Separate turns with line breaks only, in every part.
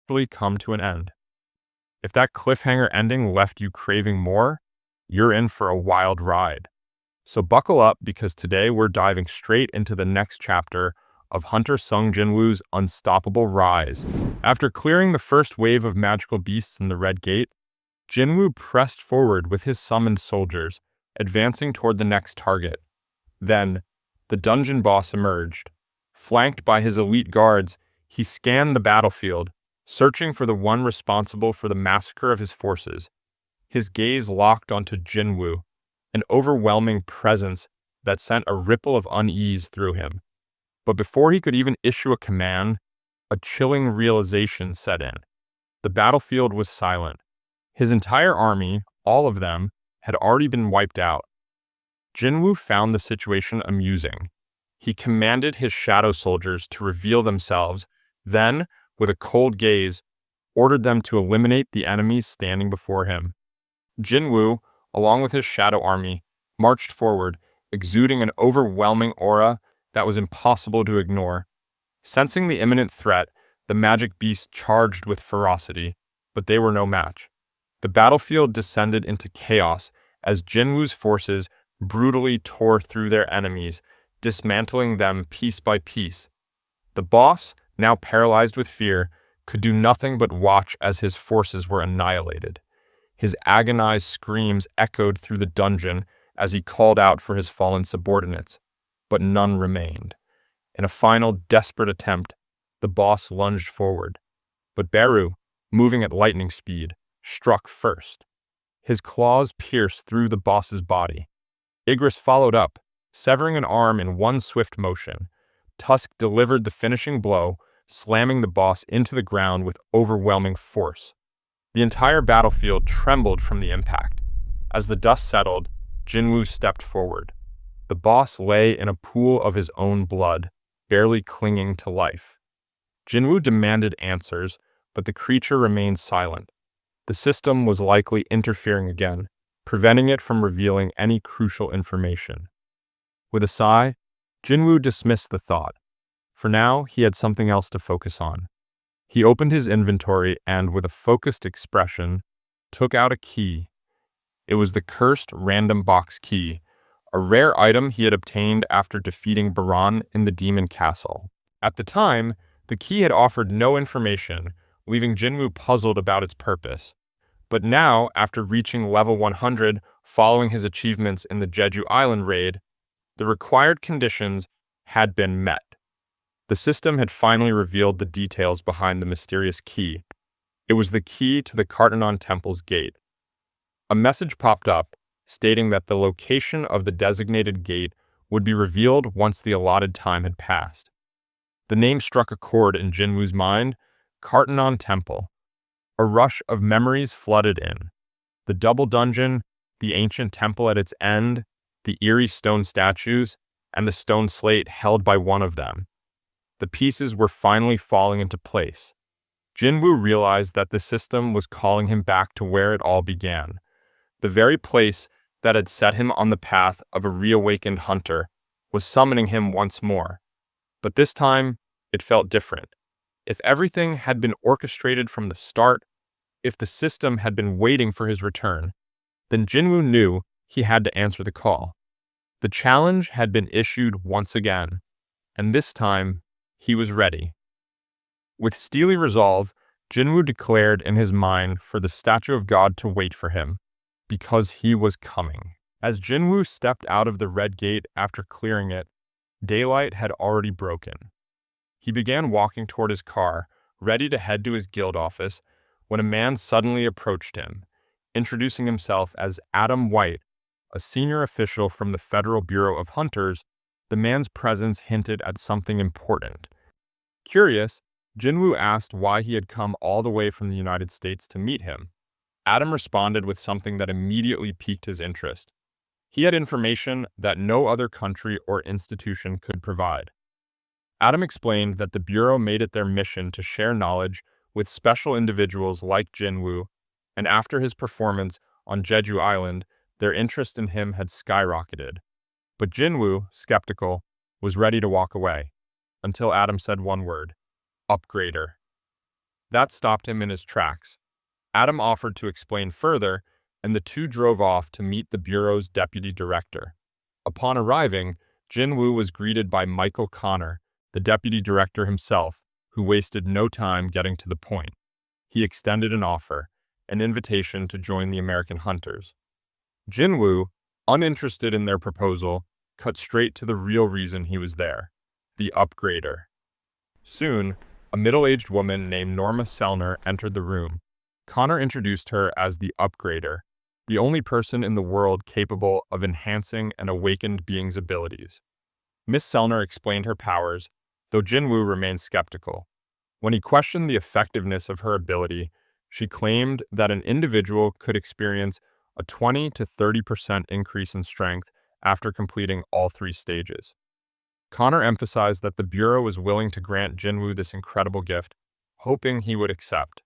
actually come to an end. If that cliffhanger ending left you craving more, you're in for a wild ride. So buckle up because today we're diving straight into the next chapter of Hunter Sung Jinwoo's unstoppable rise. After clearing the first wave of magical beasts in the Red Gate, Jinwoo pressed forward with his summoned soldiers, advancing toward the next target. Then, the dungeon boss emerged. Flanked by his elite guards, he scanned the battlefield, searching for the one responsible for the massacre of his forces. His gaze locked onto Jinwoo, an overwhelming presence that sent a ripple of unease through him. But before he could even issue a command, a chilling realization set in. The battlefield was silent. His entire army, all of them, had already been wiped out. Jinwoo found the situation amusing. He commanded his shadow soldiers to reveal themselves, then, with a cold gaze, ordered them to eliminate the enemies standing before him. Jinwoo, along with his shadow army, marched forward, exuding an overwhelming aura that was impossible to ignore. Sensing the imminent threat, the magic beast charged with ferocity, but they were no match. The battlefield descended into chaos as Jinwoo's forces brutally tore through their enemies, dismantling them piece by piece. The boss, now paralyzed with fear, could do nothing but watch as his forces were annihilated. His agonized screams echoed through the dungeon as he called out for his fallen subordinates, but none remained. In a final desperate attempt, the boss lunged forward, but Beru, moving at lightning speed, struck first. His claws pierced through the boss's body. Igris followed up, severing an arm in one swift motion. Tusk delivered the finishing blow, slamming the boss into the ground with overwhelming force. The entire battlefield trembled from the impact. As the dust settled, Jinwoo stepped forward. The boss lay in a pool of his own blood, barely clinging to life. Jinwoo demanded answers, but the creature remained silent. The system was likely interfering again, preventing it from revealing any crucial information. With a sigh, Jinwoo dismissed the thought. For now, he had something else to focus on. He opened his inventory and, with a focused expression, took out a key. It was the cursed random box key, a rare item he had obtained after defeating Baran in the Demon Castle. At the time, the key had offered no information, leaving Jinwoo puzzled about its purpose. But now, after reaching level 100 following his achievements in the Jeju Island raid, the required conditions had been met. The system had finally revealed the details behind the mysterious key. It was the key to the Kartanon Temple's gate. A message popped up, stating that the location of the designated gate would be revealed once the allotted time had passed. The name struck a chord in Jinwoo's mind, Kartanon Temple. A rush of memories flooded in. The double dungeon, the ancient temple at its end, the eerie stone statues, and the stone slate held by one of them. The pieces were finally falling into place. Jinwoo realized that the system was calling him back to where it all began, the very place that had set him on the path of a reawakened hunter was summoning him once more. But this time, it felt different. If everything had been orchestrated from the start, if the system had been waiting for his return, then Jinwoo knew he had to answer the call. The challenge had been issued once again, and this time, he was ready. With steely resolve, Jinwoo declared in his mind for the statue of God to wait for him, because he was coming. As Jinwoo stepped out of the Red Gate after clearing it, daylight had already broken. He began walking toward his car, ready to head to his guild office, when a man suddenly approached him, introducing himself as Adam White, a senior official from the Federal Bureau of Hunters. The man's presence hinted at something important. Curious, Jinwoo asked why he had come all the way from the United States to meet him. Adam responded with something that immediately piqued his interest. He had information that no other country or institution could provide. Adam explained that the Bureau made it their mission to share knowledge with special individuals like Jinwoo, and after his performance on Jeju Island, their interest in him had skyrocketed. But Jinwoo, skeptical, was ready to walk away, until Adam said one word: upgrader. That stopped him in his tracks. Adam offered to explain further, and the two drove off to meet the Bureau's deputy director. Upon arriving, Jinwoo was greeted by Michael Connor, the deputy director himself, who wasted no time getting to the point. He extended an offer, an invitation to join the American hunters. Jinwoo, uninterested in their proposal, cut straight to the real reason he was there: the upgrader. Soon, a middle-aged woman named Norma Selner entered the room. Connor introduced her as the upgrader, the only person in the world capable of enhancing an awakened being's abilities. Miss Selner explained her powers, though Jinwoo remained skeptical. When he questioned the effectiveness of her ability, she claimed that an individual could experience a 20 to 30% increase in strength after completing all 3 stages. Connor emphasized that the Bureau was willing to grant Jinwoo this incredible gift, hoping he would accept.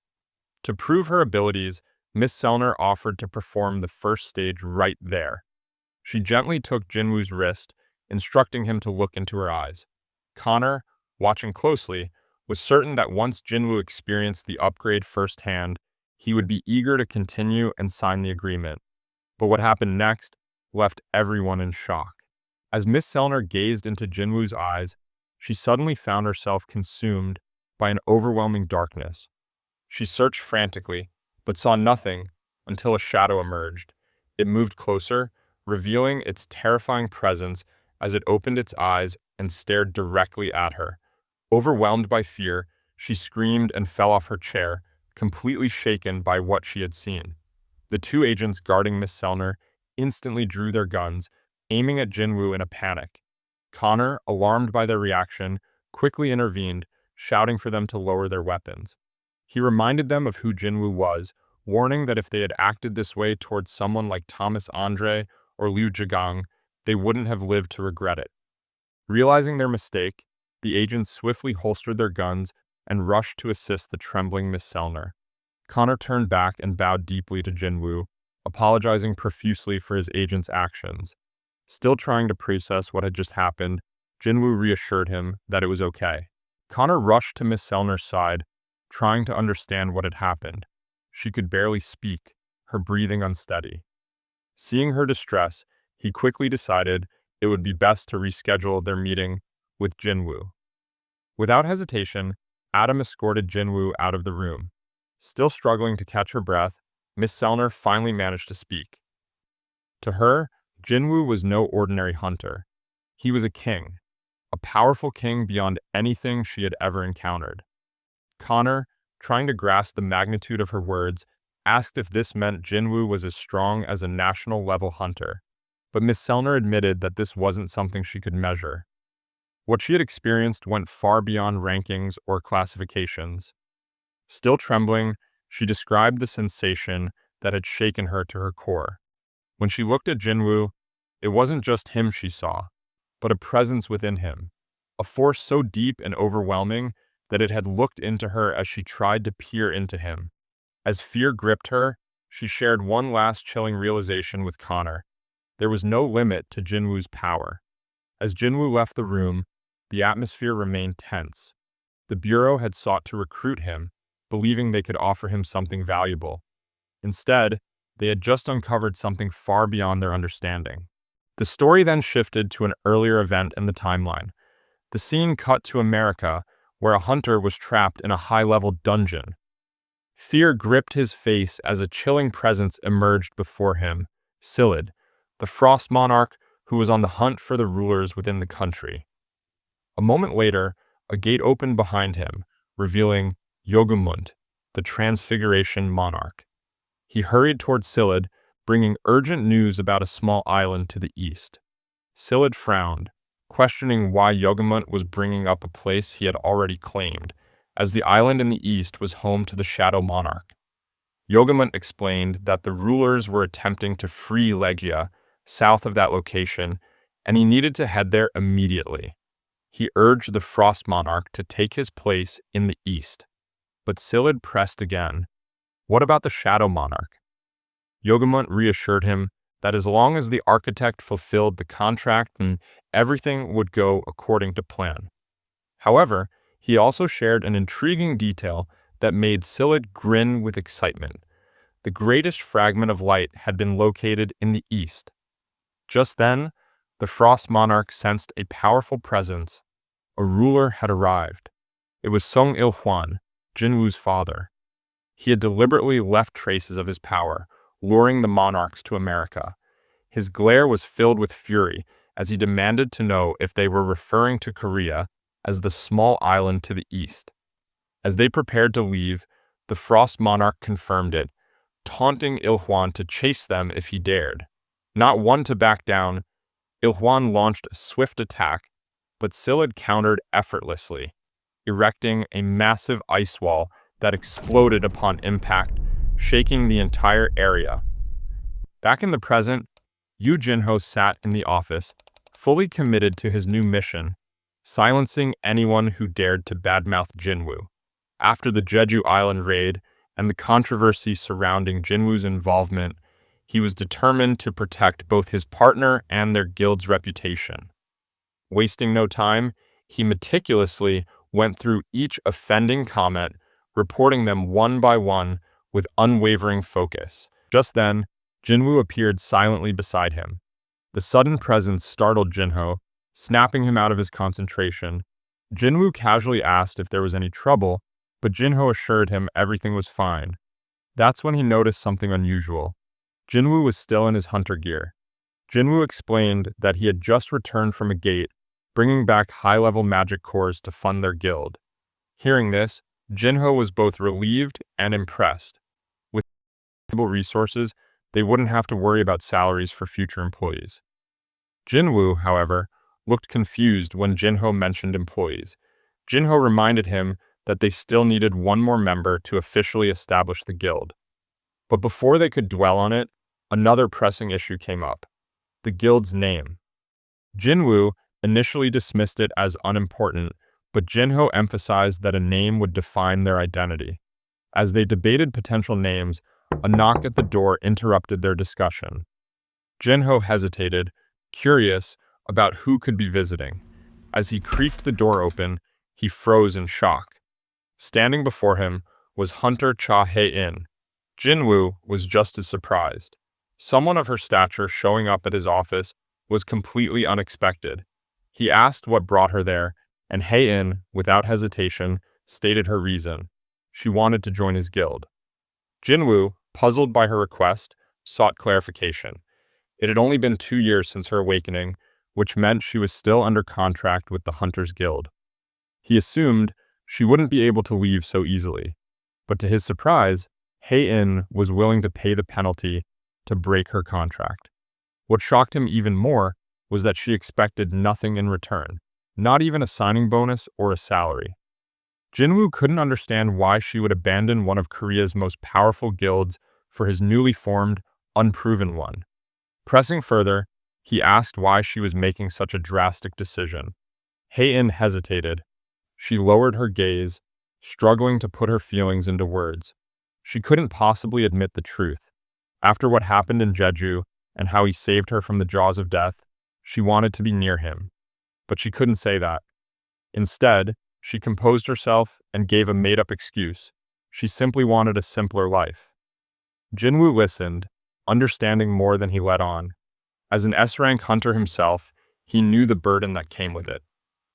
To prove her abilities, Miss Selner offered to perform the first stage right there. She gently took Jinwoo's wrist, instructing him to look into her eyes. Connor, watching closely, was certain that once Jinwoo experienced the upgrade firsthand, he would be eager to continue and sign the agreement. But what happened next left everyone in shock. As Miss Selner gazed into Jinwoo's eyes, she suddenly found herself consumed by an overwhelming darkness. She searched frantically, but saw nothing until a shadow emerged. It moved closer, revealing its terrifying presence as it opened its eyes and stared directly at her. Overwhelmed by fear, she screamed and fell off her chair, completely shaken by what she had seen. The 2 agents guarding Miss Selner instantly drew their guns, aiming at Jinwoo in a panic. Connor, alarmed by their reaction, quickly intervened, shouting for them to lower their weapons. He reminded them of who Jinwoo was, warning that if they had acted this way towards someone like Thomas Andre or Liu Zhigang, they wouldn't have lived to regret it. Realizing their mistake, the agents swiftly holstered their guns and rushed to assist the trembling Miss Selner. Connor turned back and bowed deeply to Jinwoo, apologizing profusely for his agent's actions. Still trying to process what had just happened, Jinwoo reassured him that it was okay. Connor rushed to Miss Selner's side, trying to understand what had happened. She could barely speak, her breathing unsteady. Seeing her distress, he quickly decided it would be best to reschedule their meeting with Jinwoo. Without hesitation, Adam escorted Jinwoo out of the room. Still struggling to catch her breath, Miss Selner finally managed to speak. To her, Jinwoo was no ordinary hunter. He was a king, a powerful king beyond anything she had ever encountered. Connor, trying to grasp the magnitude of her words, asked if this meant Jinwoo was as strong as a national-level hunter, but Miss Selner admitted that this wasn't something she could measure. What she had experienced went far beyond rankings or classifications. Still trembling, she described the sensation that had shaken her to her core. When she looked at Jinwoo, it wasn't just him she saw, but a presence within him, a force so deep and overwhelming that it had looked into her as she tried to peer into him. As fear gripped her, she shared one last chilling realization with Connor. There was no limit to Jinwoo's power. As Jinwoo left the room, the atmosphere remained tense. The Bureau had sought to recruit him, believing they could offer him something valuable. Instead, they had just uncovered something far beyond their understanding. The story then shifted to an earlier event in the timeline. The scene cut to America, where a hunter was trapped in a high-level dungeon. Fear gripped his face as a chilling presence emerged before him: Silid, the Frost Monarch who was on the hunt for the rulers within the country. A moment later, a gate opened behind him, revealing Yogumund, the Transfiguration Monarch. He hurried toward Silid, bringing urgent news about a small island to the east. Silid frowned, questioning why Yogumund was bringing up a place he had already claimed, as the island in the east was home to the Shadow Monarch. Yogumund explained that the rulers were attempting to free Legia, south of that location, and he needed to head there immediately. He urged the Frost Monarch to take his place in the east. But Silid pressed again. What about the Shadow Monarch? Yogumund reassured him that as long as the architect fulfilled the contract, and everything would go according to plan. However, he also shared an intriguing detail that made Scyld grin with excitement. The greatest fragment of light had been located in the east. Just then, the Frost Monarch sensed a powerful presence. A ruler had arrived. It was Song Il-hwan, Jinwu's father. He had deliberately left traces of his power, luring the monarchs to America. His glare was filled with fury as he demanded to know if they were referring to Korea as the small island to the east. As they prepared to leave, the Frost Monarch confirmed it, taunting Il-hwan to chase them if he dared. Not one to back down, Il-hwan launched a swift attack, but Scyld countered effortlessly, erecting a massive ice wall that exploded upon impact, shaking the entire area. Back in the present, Yu Jinho sat in the office, fully committed to his new mission, silencing anyone who dared to badmouth Jinwu. After the Jeju Island raid and the controversy surrounding Jinwu's involvement, he was determined to protect both his partner and their guild's reputation. Wasting no time, he meticulously went through each offending comment, reporting them one by one with unwavering focus. Just then, Jinwu appeared silently beside him. The sudden presence startled Jinho, snapping him out of his concentration. Jinwu casually asked if there was any trouble, but Jinho assured him everything was fine. That's when he noticed something unusual. Jinwu was still in his hunter gear. Jinwu explained that he had just returned from a gate, bringing back high-level magic cores to fund their guild. Hearing this, Jinho was both relieved and impressed. With available resources, they wouldn't have to worry about salaries for future employees. Jinwu, however, looked confused when Jinho mentioned employees. Jinho reminded him that they still needed one more member to officially establish the guild. But before they could dwell on it, another pressing issue came up: the guild's name. Jinwu initially dismissed it as unimportant, but Jinho emphasized that a name would define their identity. As they debated potential names, a knock at the door interrupted their discussion. Jinho hesitated, curious about who could be visiting. As he creaked the door open, he froze in shock. Standing before him was Hunter Cha Hae-in. Jinwu was just as surprised. Someone of her stature showing up at his office was completely unexpected. He asked what brought her there, and Hae-in, without hesitation, stated her reason. She wanted to join his guild. Jinwu, puzzled by her request, sought clarification. It had only been 2 years since her awakening, which meant she was still under contract with the Hunters Guild. He assumed she wouldn't be able to leave so easily, but to his surprise, Hae-in was willing to pay the penalty to break her contract. What shocked him even more was that she expected nothing in return, not even a signing bonus or a salary. Jinwu couldn't understand why she would abandon one of Korea's most powerful guilds for his newly formed, unproven one. Pressing further, he asked why she was making such a drastic decision. Hae-in hesitated. She lowered her gaze, struggling to put her feelings into words. She couldn't possibly admit the truth. After what happened in Jeju and how he saved her from the jaws of death, she wanted to be near him. But she couldn't say that. Instead, she composed herself and gave a made-up excuse. She simply wanted a simpler life. Jinwu listened, understanding more than he let on. As an S-rank hunter himself, he knew the burden that came with it.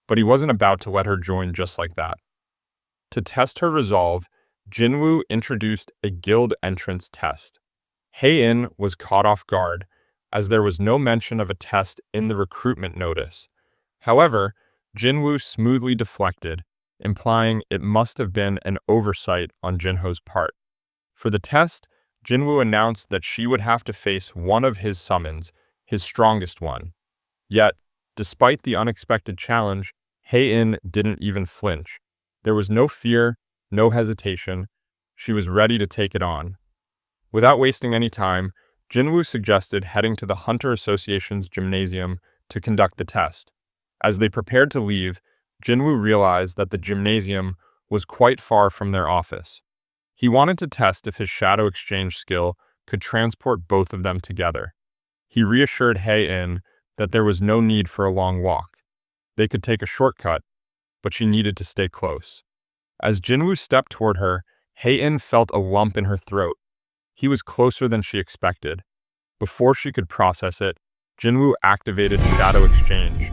But he wasn't about to let her join just like that. To test her resolve, Jinwu introduced a guild entrance test. Hae-in was caught off guard, as there was no mention of a test in the recruitment notice. However, Jinwu smoothly deflected, implying it must have been an oversight on Jinho's part. For the test, Jinwu announced that she would have to face one of his summons, his strongest one. Yet, despite the unexpected challenge, Hae-in didn't even flinch. There was no fear, no hesitation. She was ready to take it on. Without wasting any time, Jinwu suggested heading to the Hunter Association's gymnasium to conduct the test. As they prepared to leave, Jinwu realized that the gymnasium was quite far from their office. He wanted to test if his shadow exchange skill could transport both of them together. He reassured Hae-in that there was no need for a long walk. They could take a shortcut, but she needed to stay close. As Jinwu stepped toward her, Heian felt a lump in her throat. He was closer than she expected. Before she could process it, Jinwoo activated Shadow Exchange.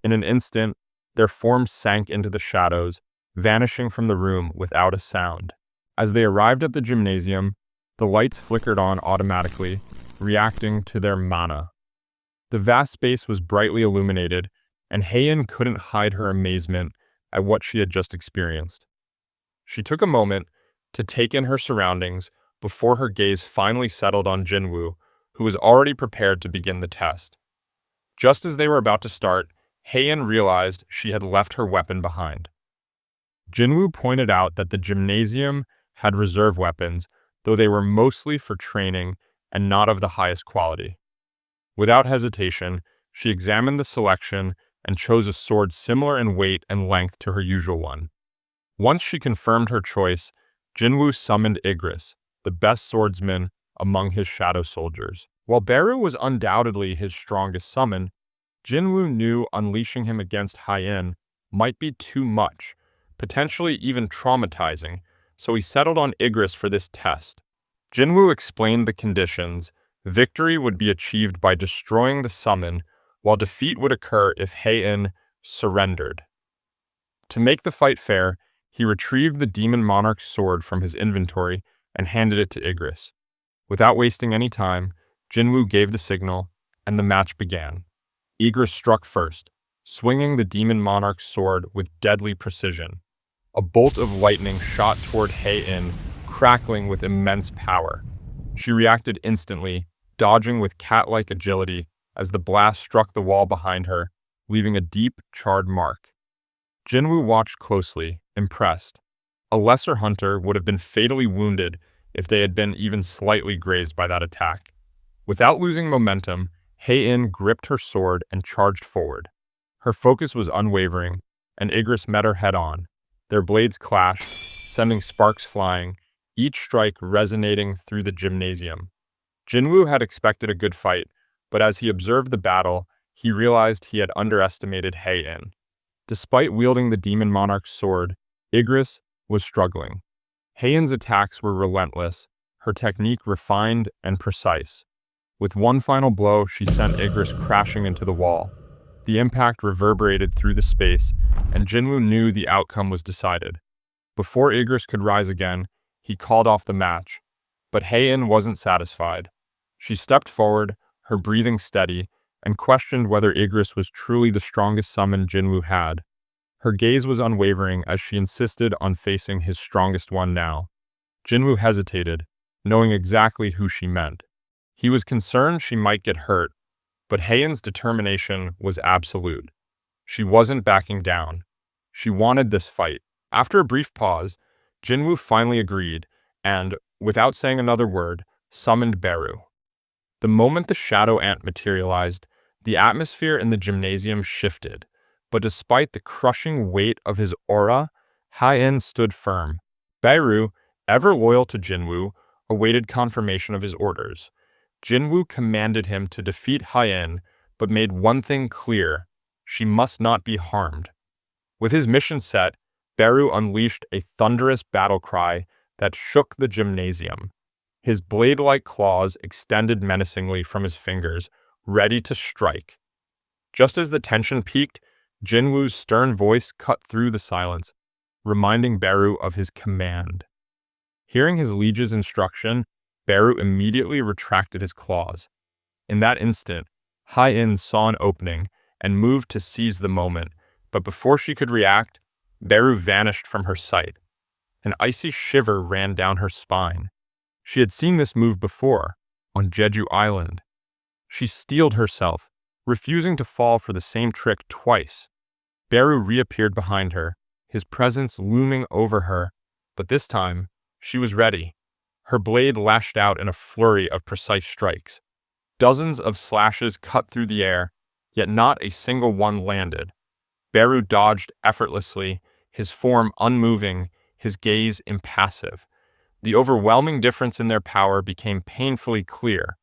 In an instant, their forms sank into the shadows, vanishing from the room without a sound. As they arrived at the gymnasium, the lights flickered on automatically, reacting to their mana. The vast space was brightly illuminated, and Heian couldn't hide her amazement at what she had just experienced. She took a moment to take in her surroundings before her gaze finally settled on Jinwoo, who was already prepared to begin the test. Just as they were about to start, Heian realized she had left her weapon behind. Jinwoo pointed out that the gymnasium had reserve weapons, though they were mostly for training and not of the highest quality. Without hesitation, she examined the selection and chose a sword similar in weight and length to her usual one. Once she confirmed her choice, Jinwoo summoned Igris, the best swordsman among his shadow soldiers. While Beru was undoubtedly his strongest summon, Jinwoo knew unleashing him against Heian might be too much, potentially even traumatizing, so he settled on Igris for this test. Jinwoo explained the conditions. Victory would be achieved by destroying the summon, while defeat would occur if Heian surrendered. To make the fight fair, he retrieved the Demon Monarch's sword from his inventory and handed it to Igris. Without wasting any time, Jinwoo gave the signal, and the match began. Igris struck first, swinging the Demon Monarch's sword with deadly precision. A bolt of lightning shot toward Heian, crackling with immense power. She reacted instantly, dodging with cat-like agility as the blast struck the wall behind her, leaving a deep, charred mark. Jinwoo watched closely, impressed. A lesser hunter would have been fatally wounded if they had been even slightly grazed by that attack. Without losing momentum, Heian gripped her sword and charged forward. Her focus was unwavering, and Igris met her head-on. Their blades clashed, sending sparks flying, each strike resonating through the gymnasium. Jinwoo had expected a good fight, but as he observed the battle, he realized he had underestimated Heian. Despite wielding the Demon Monarch's sword, Igris was struggling. Heian's attacks were relentless, her technique refined and precise. With one final blow, she sent Igris crashing into the wall. The impact reverberated through the space, and Jinwoo knew the outcome was decided. Before Igris could rise again, he called off the match. But Heian wasn't satisfied. She stepped forward, her breathing steady, and questioned whether Igris was truly the strongest summon Jinwoo had. Her gaze was unwavering as she insisted on facing his strongest one now. Jinwoo hesitated, knowing exactly who she meant. He was concerned she might get hurt, but Heian's determination was absolute. She wasn't backing down. She wanted this fight. After a brief pause, Jinwoo finally agreed and, without saying another word, summoned Beru. The moment the shadow ant materialized, the atmosphere in the gymnasium shifted, but despite the crushing weight of his aura, Heian stood firm. Beru, ever loyal to Jinwoo, awaited confirmation of his orders. Jinwoo commanded him to defeat Heian, but made one thing clear: she must not be harmed. With his mission set, Beru unleashed a thunderous battle cry that shook the gymnasium. His blade-like claws extended menacingly from his fingers, ready to strike. Just as the tension peaked, Jinwoo's stern voice cut through the silence, reminding Beru of his command. Hearing his liege's instruction, Beru immediately retracted his claws. In that instant, Heian saw an opening and moved to seize the moment, but before she could react, Beru vanished from her sight. An icy shiver ran down her spine. She had seen this move before, on Jeju Island. She steeled herself, refusing to fall for the same trick twice. Beru reappeared behind her, his presence looming over her, but this time, she was ready. Her blade lashed out in a flurry of precise strikes. Dozens of slashes cut through the air, yet not a single one landed. Beru dodged effortlessly, his form unmoving, his gaze impassive. The overwhelming difference in their power became painfully clear.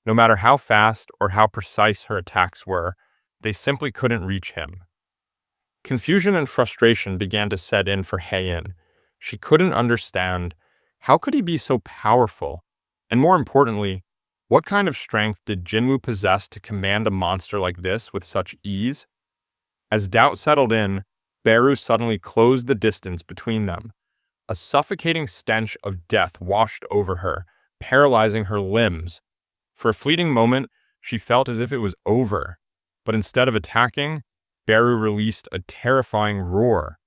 No matter how fast or how precise her attacks were, they simply couldn't reach him. Confusion and frustration began to set in for Heian. She couldn't understand How could he be so powerful? And more importantly, what kind of strength did Jinwoo possess to command a monster like this with such ease? As doubt settled in, Beru suddenly closed the distance between them. A suffocating stench of death washed over her, paralyzing her limbs. For a fleeting moment, she felt as if it was over. But instead of attacking, Beru released a terrifying roar.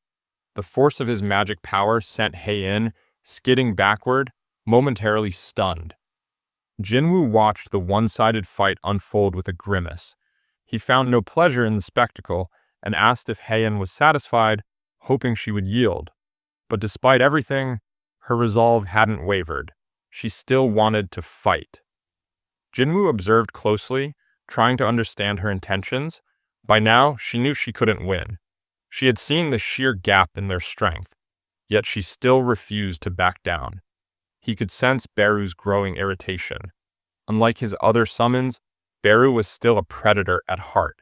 The force of his magic power sent Heian skidding backward, momentarily stunned. Jinwoo watched the one-sided fight unfold with a grimace. He found no pleasure in the spectacle and asked if Heian was satisfied, hoping she would yield. But despite everything, her resolve hadn't wavered. She still wanted to fight. Jinwoo observed closely, trying to understand her intentions. By now, she knew she couldn't win. She had seen the sheer gap in their strength, yet she still refused to back down. He could sense Beru's growing irritation. Unlike his other summons, Beru was still a predator at heart.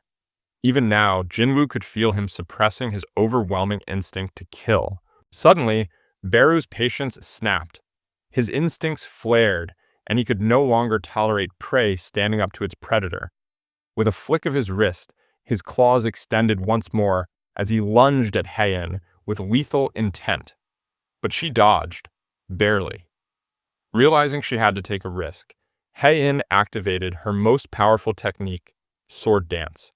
Even now, Jinwoo could feel him suppressing his overwhelming instinct to kill. Suddenly, Beru's patience snapped. His instincts flared, and he could no longer tolerate prey standing up to its predator. With a flick of his wrist, his claws extended once more as he lunged at Heian with lethal intent. But she dodged, barely. Realizing she had to take a risk, Heian activated her most powerful technique, Sword Dance.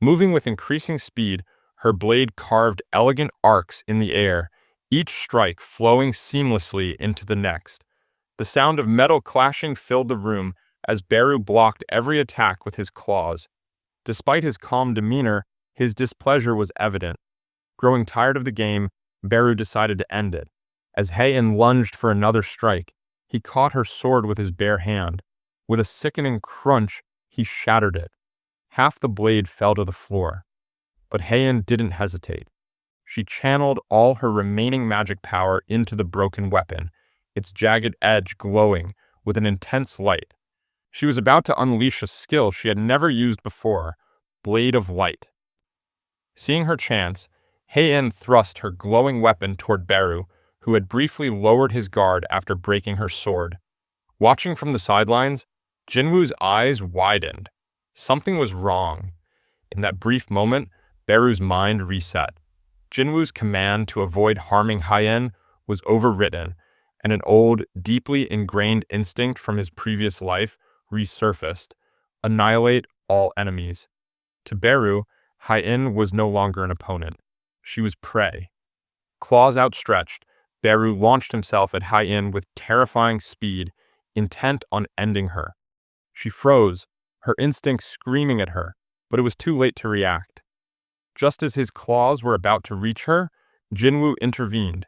Moving with increasing speed, her blade carved elegant arcs in the air, each strike flowing seamlessly into the next. The sound of metal clashing filled the room as Beru blocked every attack with his claws. Despite his calm demeanor, his displeasure was evident. Growing tired of the game, Beru decided to end it. As Heian lunged for another strike, he caught her sword with his bare hand. With a sickening crunch, he shattered it. Half the blade fell to the floor. But Heian didn't hesitate. She channeled all her remaining magic power into the broken weapon, its jagged edge glowing with an intense light. She was about to unleash a skill she had never used before, Blade of Light. Seeing her chance, Heian thrust her glowing weapon toward Beru, who had briefly lowered his guard after breaking her sword. Watching from the sidelines, Jinwoo's eyes widened. Something was wrong. In that brief moment, Beru's mind reset. Jinwoo's command to avoid harming Heian was overwritten, and an old, deeply ingrained instinct from his previous life resurfaced: annihilate all enemies. To Beru, Heian was no longer an opponent. She was prey. Claws outstretched, Beru launched himself at Heian with terrifying speed, intent on ending her. She froze, her instincts screaming at her, but it was too late to react. Just as his claws were about to reach her, Jinwoo intervened.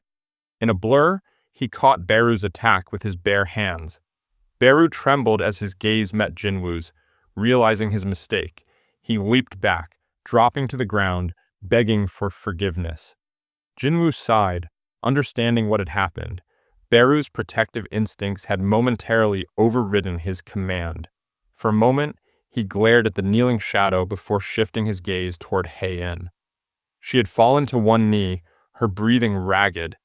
In a blur, he caught Beru's attack with his bare hands. Beru trembled as his gaze met Jinwoo's. Realizing his mistake, he leaped back, dropping to the ground, begging for forgiveness. Jinwoo sighed, understanding what had happened. Beru's protective instincts had momentarily overridden his command. For a moment, he glared at the kneeling shadow before shifting his gaze toward Heian. She had fallen to one knee, her breathing ragged.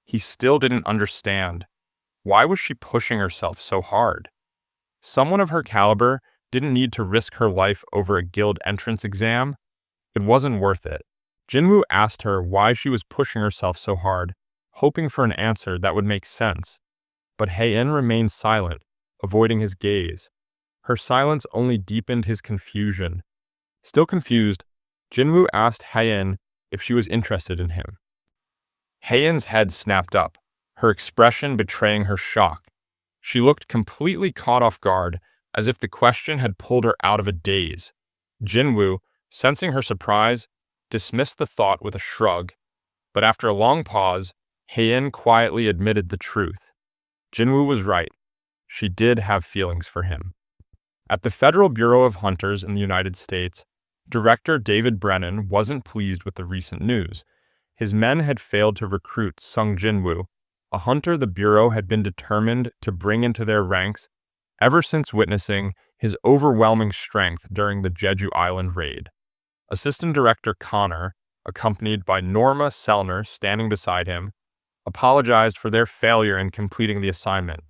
He still didn't understand. Why was she pushing herself so hard? Someone of her caliber didn't need to risk her life over a guild entrance exam. It wasn't worth it. Jinwoo asked her why she was pushing herself so hard, hoping for an answer that would make sense. But Heian remained silent, avoiding his gaze. Her silence only deepened his confusion. Still confused, Jinwoo asked Heian if she was interested in him. Heian's head snapped up, her expression betraying her shock. She looked completely caught off guard, as if the question had pulled her out of a daze. Jinwoo, sensing her surprise, dismissed the thought with a shrug. But after a long pause, Heian quietly admitted the truth. Jinwoo was right. She did have feelings for him. At the Federal Bureau of Hunters in the United States, Director David Brennan wasn't pleased with the recent news. His men had failed to recruit Sung Jinwoo, a hunter the Bureau had been determined to bring into their ranks ever since witnessing his overwhelming strength during the Jeju Island raid. Assistant Director Connor, accompanied by Norma Selner standing beside him, apologized for their failure in completing the assignment.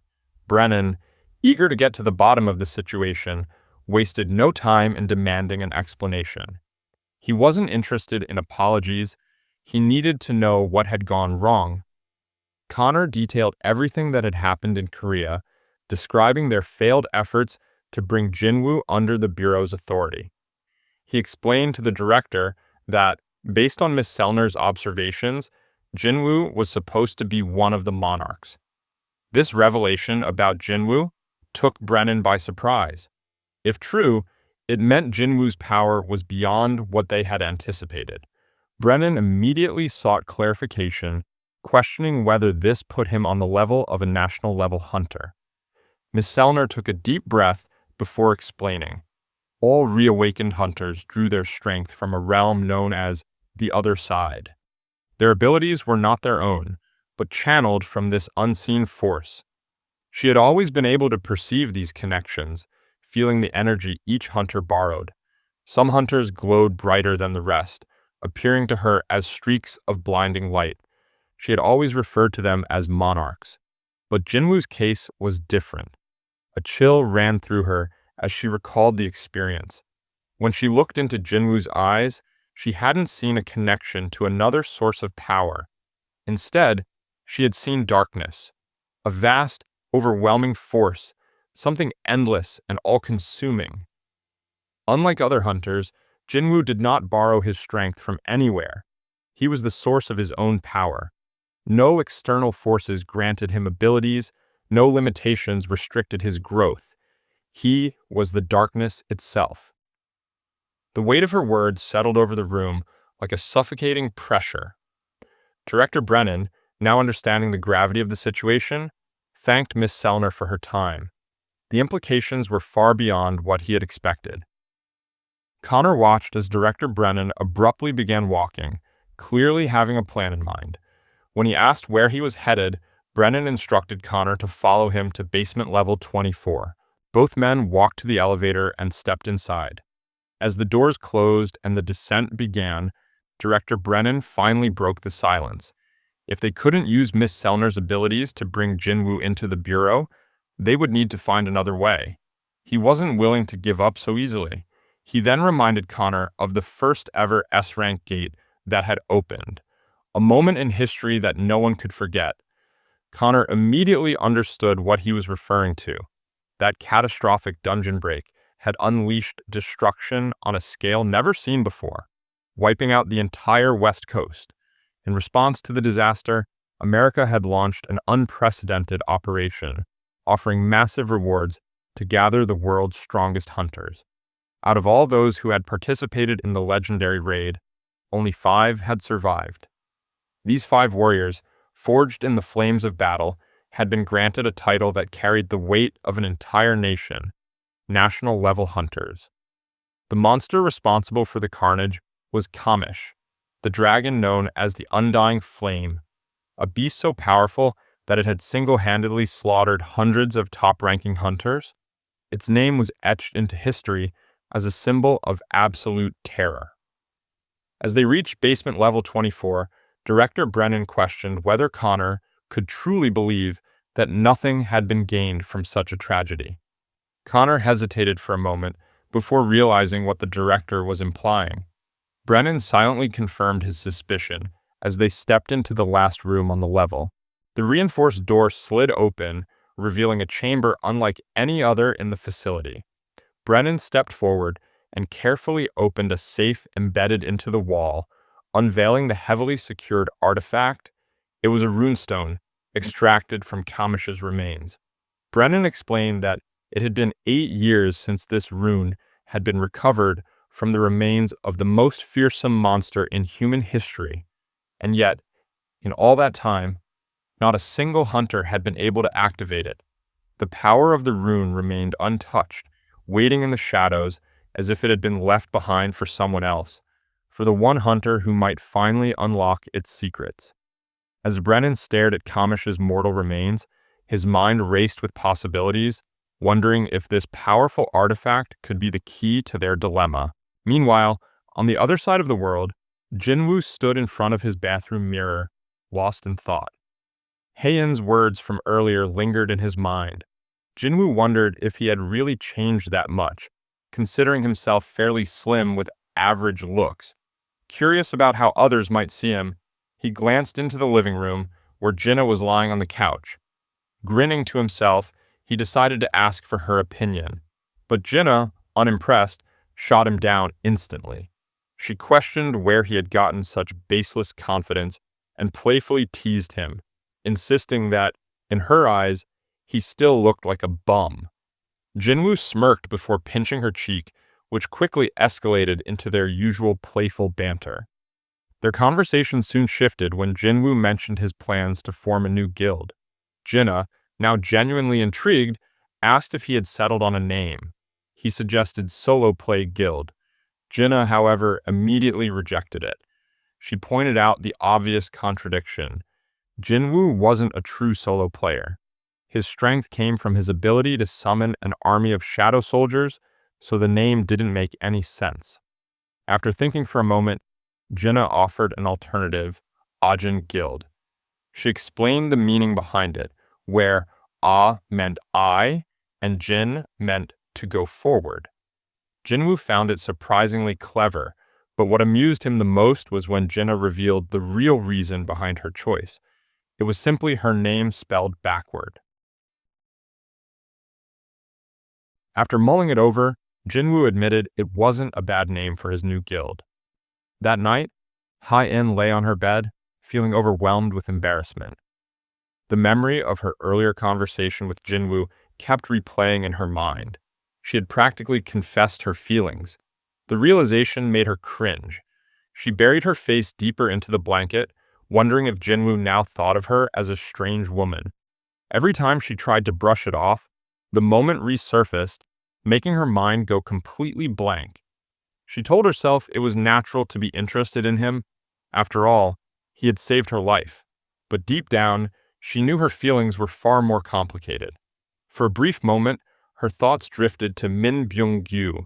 Brennan, eager to get to the bottom of the situation, wasted no time in demanding an explanation. He wasn't interested in apologies. He needed to know what had gone wrong. Connor detailed everything that had happened in Korea, describing their failed efforts to bring Jinwoo under the Bureau's authority. He explained to the director that, based on Miss Sellner's observations, Jinwoo was supposed to be one of the monarchs. This revelation about Jinwoo took Brennan by surprise. If true, it meant Jinwoo's power was beyond what they had anticipated. Brennan immediately sought clarification, questioning whether this put him on the level of a national-level hunter. Miss Sellner took a deep breath before explaining. All reawakened hunters drew their strength from a realm known as the other side. Their abilities were not their own, but channeled from this unseen force. She had always been able to perceive these connections, feeling the energy each hunter borrowed. Some hunters glowed brighter than the rest, appearing to her as streaks of blinding light. She had always referred to them as monarchs. But Jinwoo's case was different. A chill ran through her as she recalled the experience. When she looked into Jinwoo's eyes, she hadn't seen a connection to another source of power. Instead, she had seen darkness, a vast, overwhelming force, something endless and all-consuming. Unlike other hunters, Jinwoo did not borrow his strength from anywhere. He was the source of his own power. No external forces granted him abilities, no limitations restricted his growth. He was the darkness itself. The weight of her words settled over the room like a suffocating pressure. Director Brennan, now understanding the gravity of the situation, thanked Miss Sellner for her time. The implications were far beyond what he had expected. Connor watched as Director Brennan abruptly began walking, clearly having a plan in mind. When he asked where he was headed, Brennan instructed Connor to follow him to basement level 24. Both men walked to the elevator and stepped inside. As the doors closed and the descent began, Director Brennan finally broke the silence. If they couldn't use Miss Sellner's abilities to bring Jinwoo into the Bureau, they would need to find another way. He wasn't willing to give up so easily. He then reminded Connor of the first ever S-rank gate that had opened, a moment in history that no one could forget. Connor immediately understood what he was referring to. That catastrophic dungeon break had unleashed destruction on a scale never seen before, wiping out the entire West Coast. In response to the disaster, America had launched an unprecedented operation, offering massive rewards to gather the world's strongest hunters. Out of all those who had participated in the legendary raid, only 5 had survived. These 5 warriors, forged in the flames of battle, had been granted a title that carried the weight of an entire nation, national-level hunters. The monster responsible for the carnage was Kamish, the dragon known as the Undying Flame, a beast so powerful that it had single-handedly slaughtered hundreds of top-ranking hunters. Its name was etched into history as a symbol of absolute terror. As they reached basement level 24, Director Brennan questioned whether Connor could truly believe that nothing had been gained from such a tragedy. Connor hesitated for a moment before realizing what the director was implying. Brennan silently confirmed his suspicion as they stepped into the last room on the level. The reinforced door slid open, revealing a chamber unlike any other in the facility. Brennan stepped forward and carefully opened a safe embedded into the wall, unveiling the heavily secured artifact. It was a runestone extracted from Kamish's remains. Brennan explained that it had been 8 years since this rune had been recovered from the remains of the most fearsome monster in human history, and yet, in all that time, not a single hunter had been able to activate it. The power of the rune remained untouched, waiting in the shadows as if it had been left behind for someone else, for the one hunter who might finally unlock its secrets. As Brennan stared at Kamish's mortal remains, his mind raced with possibilities, wondering if this powerful artifact could be the key to their dilemma. Meanwhile, on the other side of the world, Jinwoo stood in front of his bathroom mirror, lost in thought. Heian's words from earlier lingered in his mind. Jinwoo wondered if he had really changed that much, considering himself fairly slim with average looks. Curious about how others might see him, he glanced into the living room where Jinna was lying on the couch. Grinning to himself, he decided to ask for her opinion. But Jinna, unimpressed, shot him down instantly. She questioned where he had gotten such baseless confidence and playfully teased him, insisting that, in her eyes, he still looked like a bum. Jinwoo smirked before pinching her cheek, which quickly escalated into their usual playful banter. Their conversation soon shifted when Jinwoo mentioned his plans to form a new guild. Jinna, now genuinely intrigued, asked if he had settled on a name. He suggested Solo Play Guild. Jinna, however, immediately rejected it. She pointed out the obvious contradiction. Jinwoo wasn't a true solo player. His strength came from his ability to summon an army of shadow soldiers, so the name didn't make any sense. After thinking for a moment, Jinna offered an alternative, Ajin Guild. She explained the meaning behind it, where A meant I and Jin meant to go forward. Jinwoo found it surprisingly clever, but what amused him the most was when Jinna revealed the real reason behind her choice. It was simply her name spelled backward. After mulling it over, Jinwoo admitted it wasn't a bad name for his new guild. That night, Hai-In lay on her bed, feeling overwhelmed with embarrassment. The memory of her earlier conversation with Jinwoo kept replaying in her mind. She had practically confessed her feelings. The realization made her cringe. She buried her face deeper into the blanket, wondering if Jinwoo now thought of her as a strange woman. Every time she tried to brush it off, the moment resurfaced, making her mind go completely blank. She told herself it was natural to be interested in him. After all, he had saved her life. But deep down, she knew her feelings were far more complicated. For a brief moment, her thoughts drifted to Min Byung-gyu,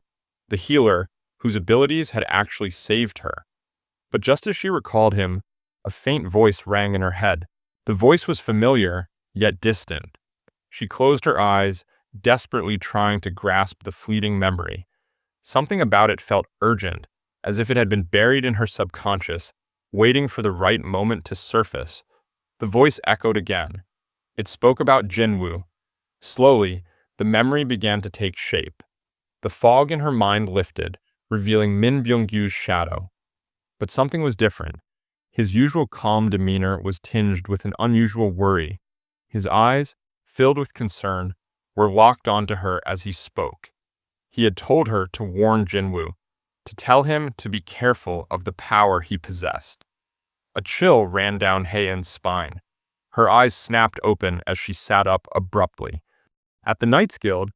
the healer whose abilities had actually saved her. But just as she recalled him, a faint voice rang in her head. The voice was familiar, yet distant. She closed her eyes, desperately trying to grasp the fleeting memory. Something about it felt urgent, as if it had been buried in her subconscious, waiting for the right moment to surface. The voice echoed again. It spoke about Jinwoo. Slowly, the memory began to take shape. The fog in her mind lifted, revealing Min Byung-gyu's shadow. But something was different. His usual calm demeanor was tinged with an unusual worry. His eyes, filled with concern, were locked onto her as he spoke. He had told her to warn Jinwoo, to tell him to be careful of the power he possessed. A chill ran down Heian's spine. Her eyes snapped open as she sat up abruptly. At the Knights Guild,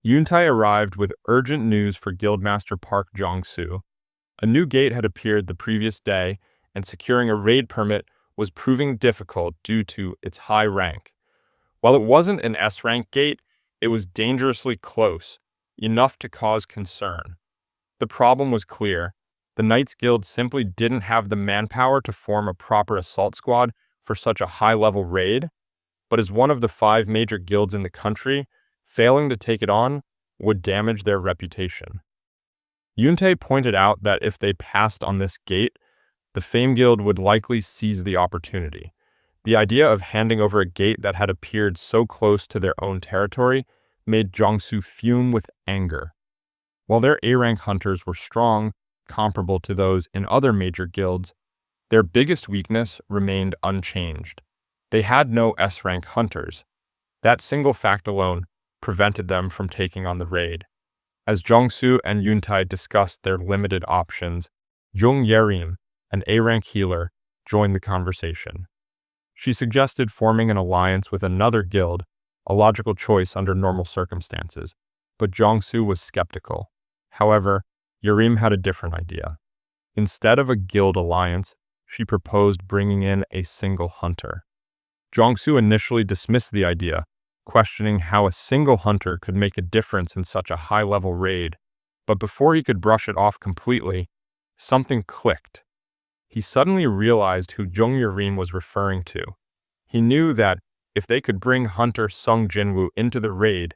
Yuntai arrived with urgent news for Guildmaster Park Jong-soo. A new gate had appeared the previous day, and securing a raid permit was proving difficult due to its high rank. While it wasn't an S-rank gate, it was dangerously close, enough to cause concern. The problem was clear. The Knights Guild simply didn't have the manpower to form a proper assault squad for such a high-level raid, but as one of the 5 major guilds in the country, failing to take it on would damage their reputation. Yuntai pointed out that if they passed on this gate, the Fame Guild would likely seize the opportunity. The idea of handing over a gate that had appeared so close to their own territory made Jong-soo fume with anger. While their A-rank hunters were strong, comparable to those in other major guilds, their biggest weakness remained unchanged. They had no S-rank hunters. That single fact alone prevented them from taking on the raid. As Jong-soo and Yuntai discussed their limited options, Jung Yerim, an A-rank healer, joined the conversation. She suggested forming an alliance with another guild, a logical choice under normal circumstances, but Jong-soo was skeptical. However, Yerim had a different idea. Instead of a guild alliance, she proposed bringing in a single hunter. Jong-soo initially dismissed the idea, questioning how a single hunter could make a difference in such a high-level raid, but before he could brush it off completely, something clicked. He suddenly realized who Jung Yerim was referring to. He knew that if they could bring Hunter Sung Jinwoo into the raid,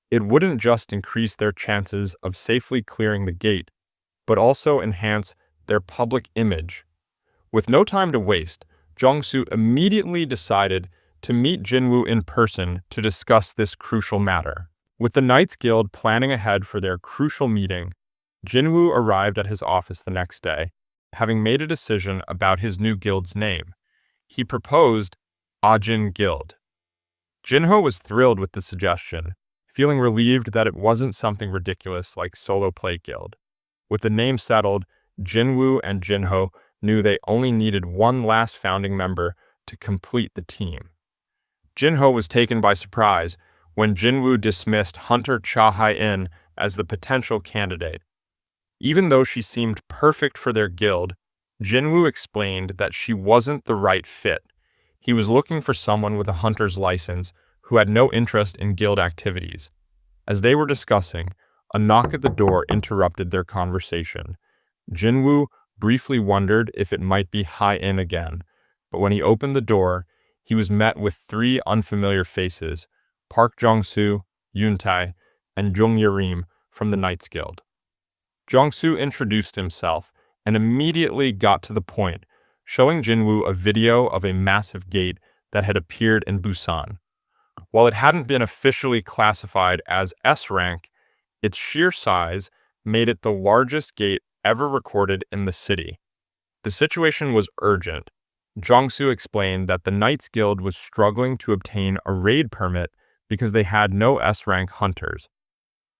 it wouldn't just increase their chances of safely clearing the gate, but also enhance their public image. With no time to waste, Jong-soo immediately decided to meet Jinwoo in person to discuss this crucial matter. With the Knights Guild planning ahead for their crucial meeting, Jinwoo arrived at his office the next day, having made a decision about his new guild's name. He proposed Ajin Guild. Jinho was thrilled with the suggestion, feeling relieved that it wasn't something ridiculous like Solo Play Guild. With the name settled, Jinwoo and Jinho knew they only needed one last founding member to complete the team. Jinho was taken by surprise when Jinwoo dismissed Hunter Cha Hai-in as the potential candidate. Even though she seemed perfect for their guild, Jinwoo explained that she wasn't the right fit. He was looking for someone with a hunter's license who had no interest in guild activities. As they were discussing, a knock at the door interrupted their conversation. Jinwoo briefly wondered if it might be Hai-in again, but when he opened the door, he was met with three unfamiliar faces: Park Jong-soo, Yoon Tae, and Jung Yerim from the Knights Guild. Jong-soo introduced himself and immediately got to the point, showing Jinwoo a video of a massive gate that had appeared in Busan. While it hadn't been officially classified as S-rank, its sheer size made it the largest gate ever recorded in the city. The situation was urgent. Jong-soo explained that the Knights Guild was struggling to obtain a raid permit because they had no S-rank hunters.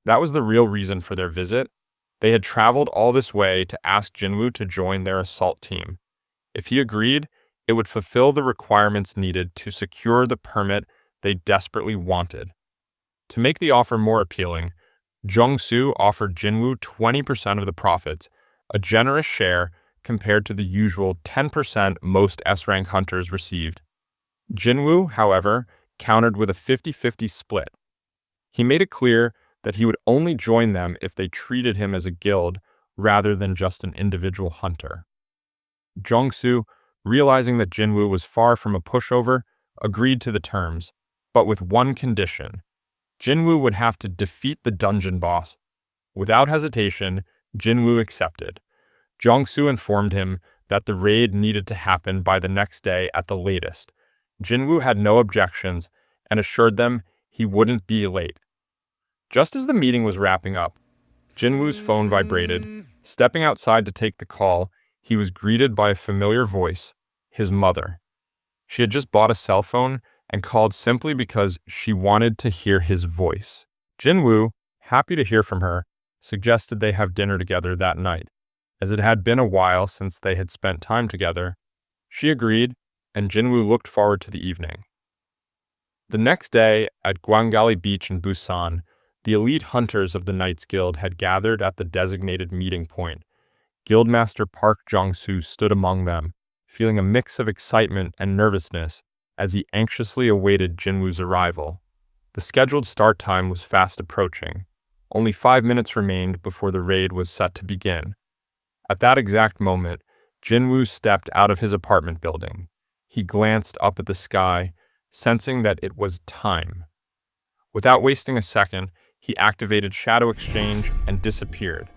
That was the real reason for their visit. They had traveled all this way to ask Jinwoo to join their assault team. If he agreed, it would fulfill the requirements needed to secure the permit they desperately wanted. To make the offer more appealing, Jong-soo offered Jinwoo 20% of the profits, a generous share compared to the usual 10% most S-rank hunters received. Jinwoo, however, countered with a 50-50 split. He made it clear that he would only join them if they treated him as a guild rather than just an individual hunter. Jong-soo, realizing that Jinwoo was far from a pushover, agreed to the terms, but with one condition. Jinwoo would have to defeat the dungeon boss. Without hesitation, Jinwoo accepted. Jong-soo informed him that the raid needed to happen by the next day at the latest. Jinwoo had no objections and assured them he wouldn't be late. Just as the meeting was wrapping up, Jinwoo's phone vibrated. Stepping outside to take the call, he was greeted by a familiar voice, his mother. She had just bought a cell phone and called simply because she wanted to hear his voice. Jinwoo, happy to hear from her, suggested they have dinner together that night. As it had been a while since they had spent time together, she agreed, and Jinwoo looked forward to the evening. The next day, at Gwangali Beach in Busan, the elite hunters of the Knights Guild had gathered at the designated meeting point. Guildmaster Park Jong-soo stood among them, feeling a mix of excitement and nervousness as he anxiously awaited Jinwoo's arrival. The scheduled start time was fast approaching. Only 5 minutes remained before the raid was set to begin. At that exact moment, Jinwoo stepped out of his apartment building. He glanced up at the sky, sensing that it was time. Without wasting a second, he activated Shadow Exchange and disappeared.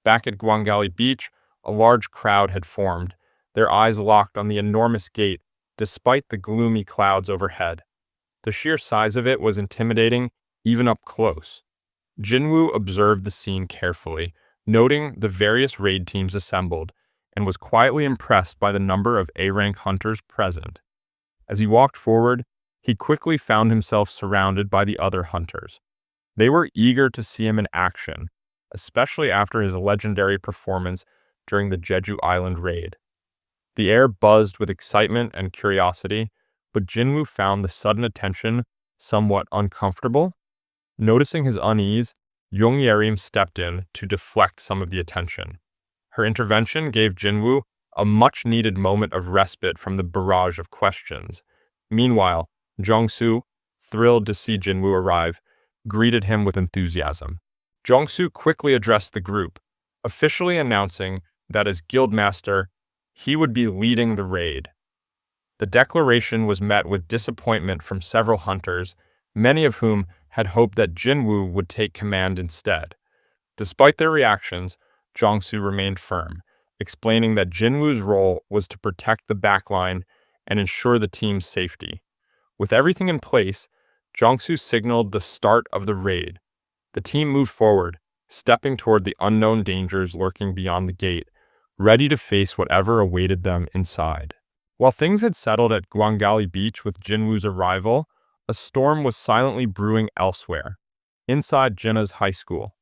Back at Gwangali Beach, a large crowd had formed, their eyes locked on the enormous gate despite the gloomy clouds overhead. The sheer size of it was intimidating, even up close. Jinwoo observed the scene carefully, noting the various raid teams assembled, and was quietly impressed by the number of A-rank hunters present. As he walked forward, he quickly found himself surrounded by the other hunters. They were eager to see him in action, especially after his legendary performance during the Jeju Island raid. The air buzzed with excitement and curiosity, but Jinwoo found the sudden attention somewhat uncomfortable. Noticing his unease, Jung Yerim stepped in to deflect some of the attention. Her intervention gave Jinwoo a much-needed moment of respite from the barrage of questions. Meanwhile, Jong-soo, thrilled to see Jinwoo arrive, greeted him with enthusiasm. Jong-soo quickly addressed the group, officially announcing that as guildmaster, he would be leading the raid. The declaration was met with disappointment from several hunters, many of whom had hoped that Jinwoo would take command instead. Despite their reactions, Jongsu remained firm, explaining that Jinwoo's role was to protect the backline and ensure the team's safety. With everything in place, Jongsu signaled the start of the raid. The team moved forward, stepping toward the unknown dangers lurking beyond the gate, ready to face whatever awaited them inside. While things had settled at Gwangali Beach with Jinwoo's arrival, a storm was silently brewing elsewhere, inside Jinnah's high school.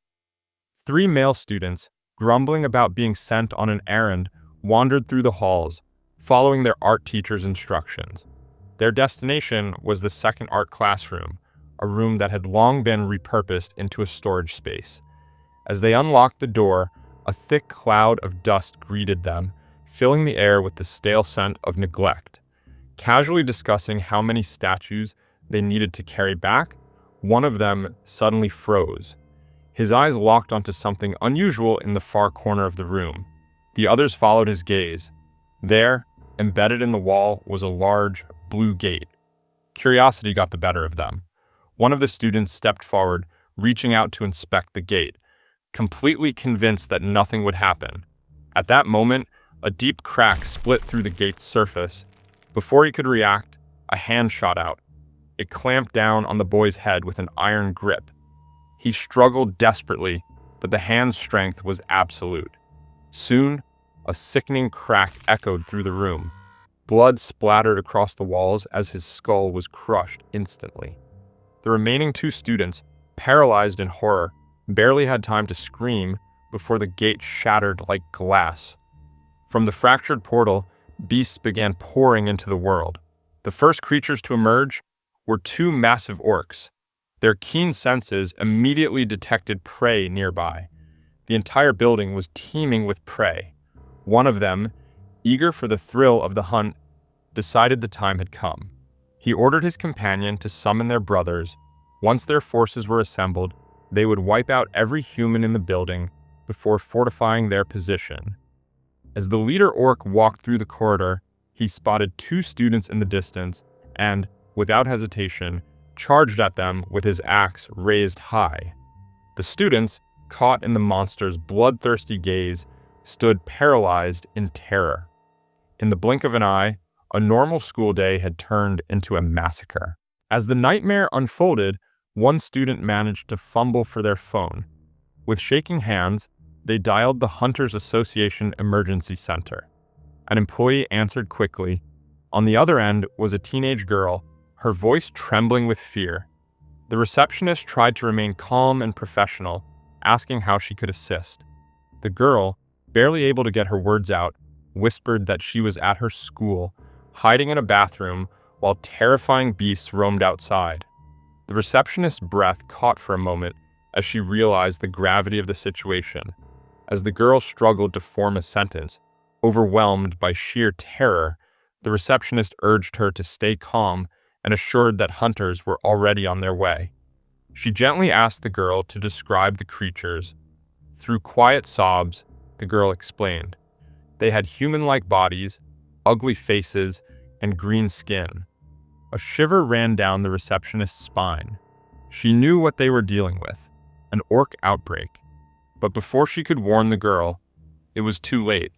3 male students, grumbling about being sent on an errand, wandered through the halls, following their art teacher's instructions. Their destination was the second art classroom, a room that had long been repurposed into a storage space. As they unlocked the door, a thick cloud of dust greeted them, filling the air with the stale scent of neglect. Casually discussing how many statues they needed to carry back, one of them suddenly froze. His eyes locked onto something unusual in the far corner of the room. The others followed his gaze. There, embedded in the wall, was a large, blue gate. Curiosity got the better of them. One of the students stepped forward, reaching out to inspect the gate, completely convinced that nothing would happen. At that moment, a deep crack split through the gate's surface. Before he could react, a hand shot out. It clamped down on the boy's head with an iron grip. He struggled desperately, but the hand's strength was absolute. Soon, a sickening crack echoed through the room. Blood splattered across the walls as his skull was crushed instantly. The remaining 2 students, paralyzed in horror, barely had time to scream before the gate shattered like glass. From the fractured portal, beasts began pouring into the world. The first creatures to emerge were 2 massive orcs. Their keen senses immediately detected prey nearby. The entire building was teeming with prey. One of them, eager for the thrill of the hunt, decided the time had come. He ordered his companion to summon their brothers. Once their forces were assembled, they would wipe out every human in the building before fortifying their position. As the leader orc walked through the corridor, he spotted 2 students in the distance and, without hesitation, charged at them with his axe raised high. The students, caught in the monster's bloodthirsty gaze, stood paralyzed in terror. In the blink of an eye, a normal school day had turned into a massacre. As the nightmare unfolded, one student managed to fumble for their phone. With shaking hands, they dialed the Hunters Association Emergency Center. An employee answered quickly. On the other end was a teenage girl, her voice trembling with fear. The receptionist tried to remain calm and professional, asking how she could assist. The girl, barely able to get her words out, whispered that she was at her school, hiding in a bathroom while terrifying beasts roamed outside. The receptionist's breath caught for a moment as she realized the gravity of the situation. As the girl struggled to form a sentence, overwhelmed by sheer terror, the receptionist urged her to stay calm and assured that hunters were already on their way. She gently asked the girl to describe the creatures. Through quiet sobs, the girl explained. They had human-like bodies, ugly faces, and green skin. A shiver ran down the receptionist's spine. She knew what they were dealing with, an orc outbreak. But before she could warn the girl, it was too late.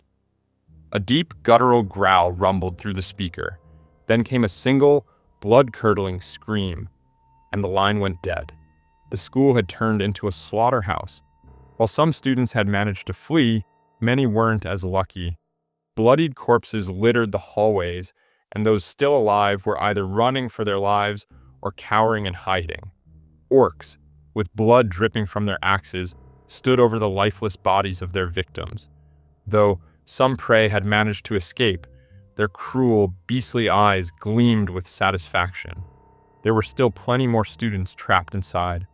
A deep, guttural growl rumbled through the speaker. Then came a single, blood-curdling scream, and the line went dead. The school had turned into a slaughterhouse. While some students had managed to flee, many weren't as lucky. Bloodied corpses littered the hallways, and those still alive were either running for their lives or cowering and hiding. Orcs, with blood dripping from their axes, stood over the lifeless bodies of their victims. Though some prey had managed to escape, their cruel, beastly eyes gleamed with satisfaction. There were still plenty more students trapped inside.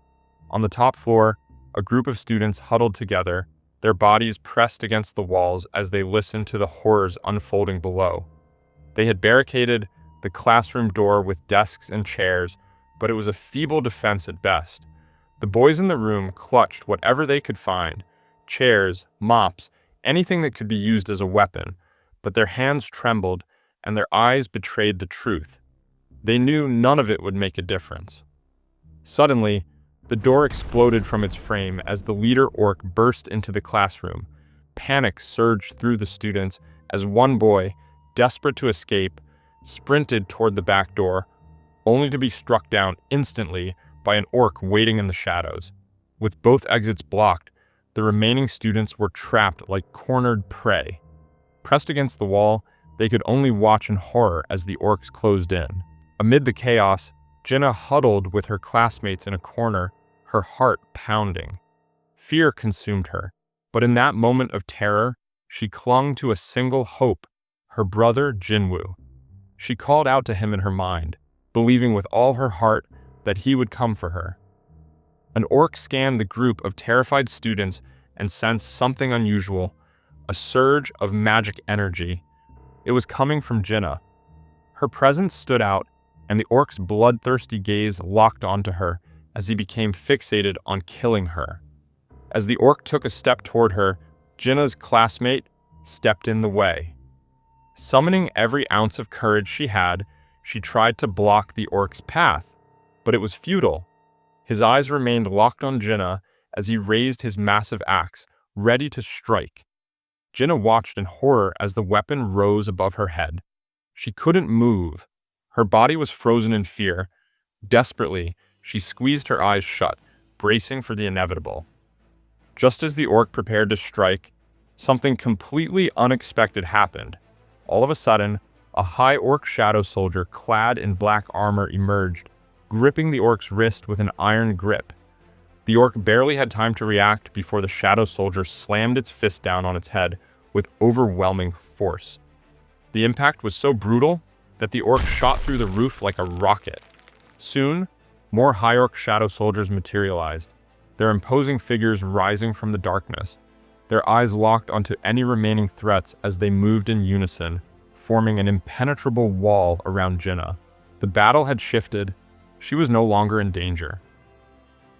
On the top floor, a group of students huddled together, their bodies pressed against the walls as they listened to the horrors unfolding below. They had barricaded the classroom door with desks and chairs, but it was a feeble defense at best. The boys in the room clutched whatever they could find, chairs, mops, anything that could be used as a weapon, but their hands trembled and their eyes betrayed the truth. They knew none of it would make a difference. Suddenly, the door exploded from its frame as the leader orc burst into the classroom. Panic surged through the students as one boy, desperate to escape, sprinted toward the back door, only to be struck down instantly by an orc waiting in the shadows. With both exits blocked, the remaining students were trapped like cornered prey. Pressed against the wall, they could only watch in horror as the orcs closed in. Amid the chaos, Jinna huddled with her classmates in a corner, her heart pounding. Fear consumed her, but in that moment of terror, she clung to a single hope, her brother Jinwoo. She called out to him in her mind, believing with all her heart that he would come for her. An orc scanned the group of terrified students and sensed something unusual, a surge of magic energy. It was coming from Jinna. Her presence stood out, and the orc's bloodthirsty gaze locked onto her as he became fixated on killing her. As the orc took a step toward her, Jinna's classmate stepped in the way. Summoning every ounce of courage she had, she tried to block the orc's path, but it was futile. His eyes remained locked on Jinna as he raised his massive axe, ready to strike. Jinna watched in horror as the weapon rose above her head. She couldn't move. Her body was frozen in fear. Desperately, she squeezed her eyes shut, bracing for the inevitable. Just as the orc prepared to strike, something completely unexpected happened. All of a sudden, a high orc shadow soldier clad in black armor emerged, gripping the orc's wrist with an iron grip. The orc barely had time to react before the shadow soldier slammed its fist down on its head with overwhelming force. The impact was so brutal that the orc shot through the roof like a rocket. Soon, more high orc shadow soldiers materialized, their imposing figures rising from the darkness. Their eyes locked onto any remaining threats as they moved in unison, forming an impenetrable wall around Jinna. The battle had shifted. She was no longer in danger.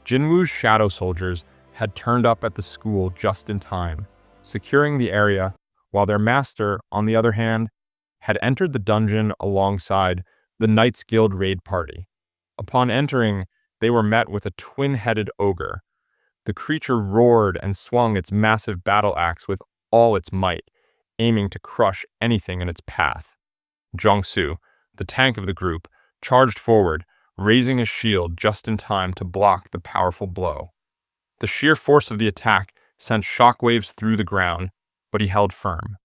Jinwoo's shadow soldiers had turned up at the school just in time, securing the area, while their master, on the other hand, had entered the dungeon alongside the Knights Guild raid party. Upon entering, they were met with a twin-headed ogre. The creature roared and swung its massive battle axe with all its might, aiming to crush anything in its path. Jongsu, the tank of the group, charged forward, raising his shield just in time to block the powerful blow. The sheer force of the attack sent shockwaves through the ground, but he held firm.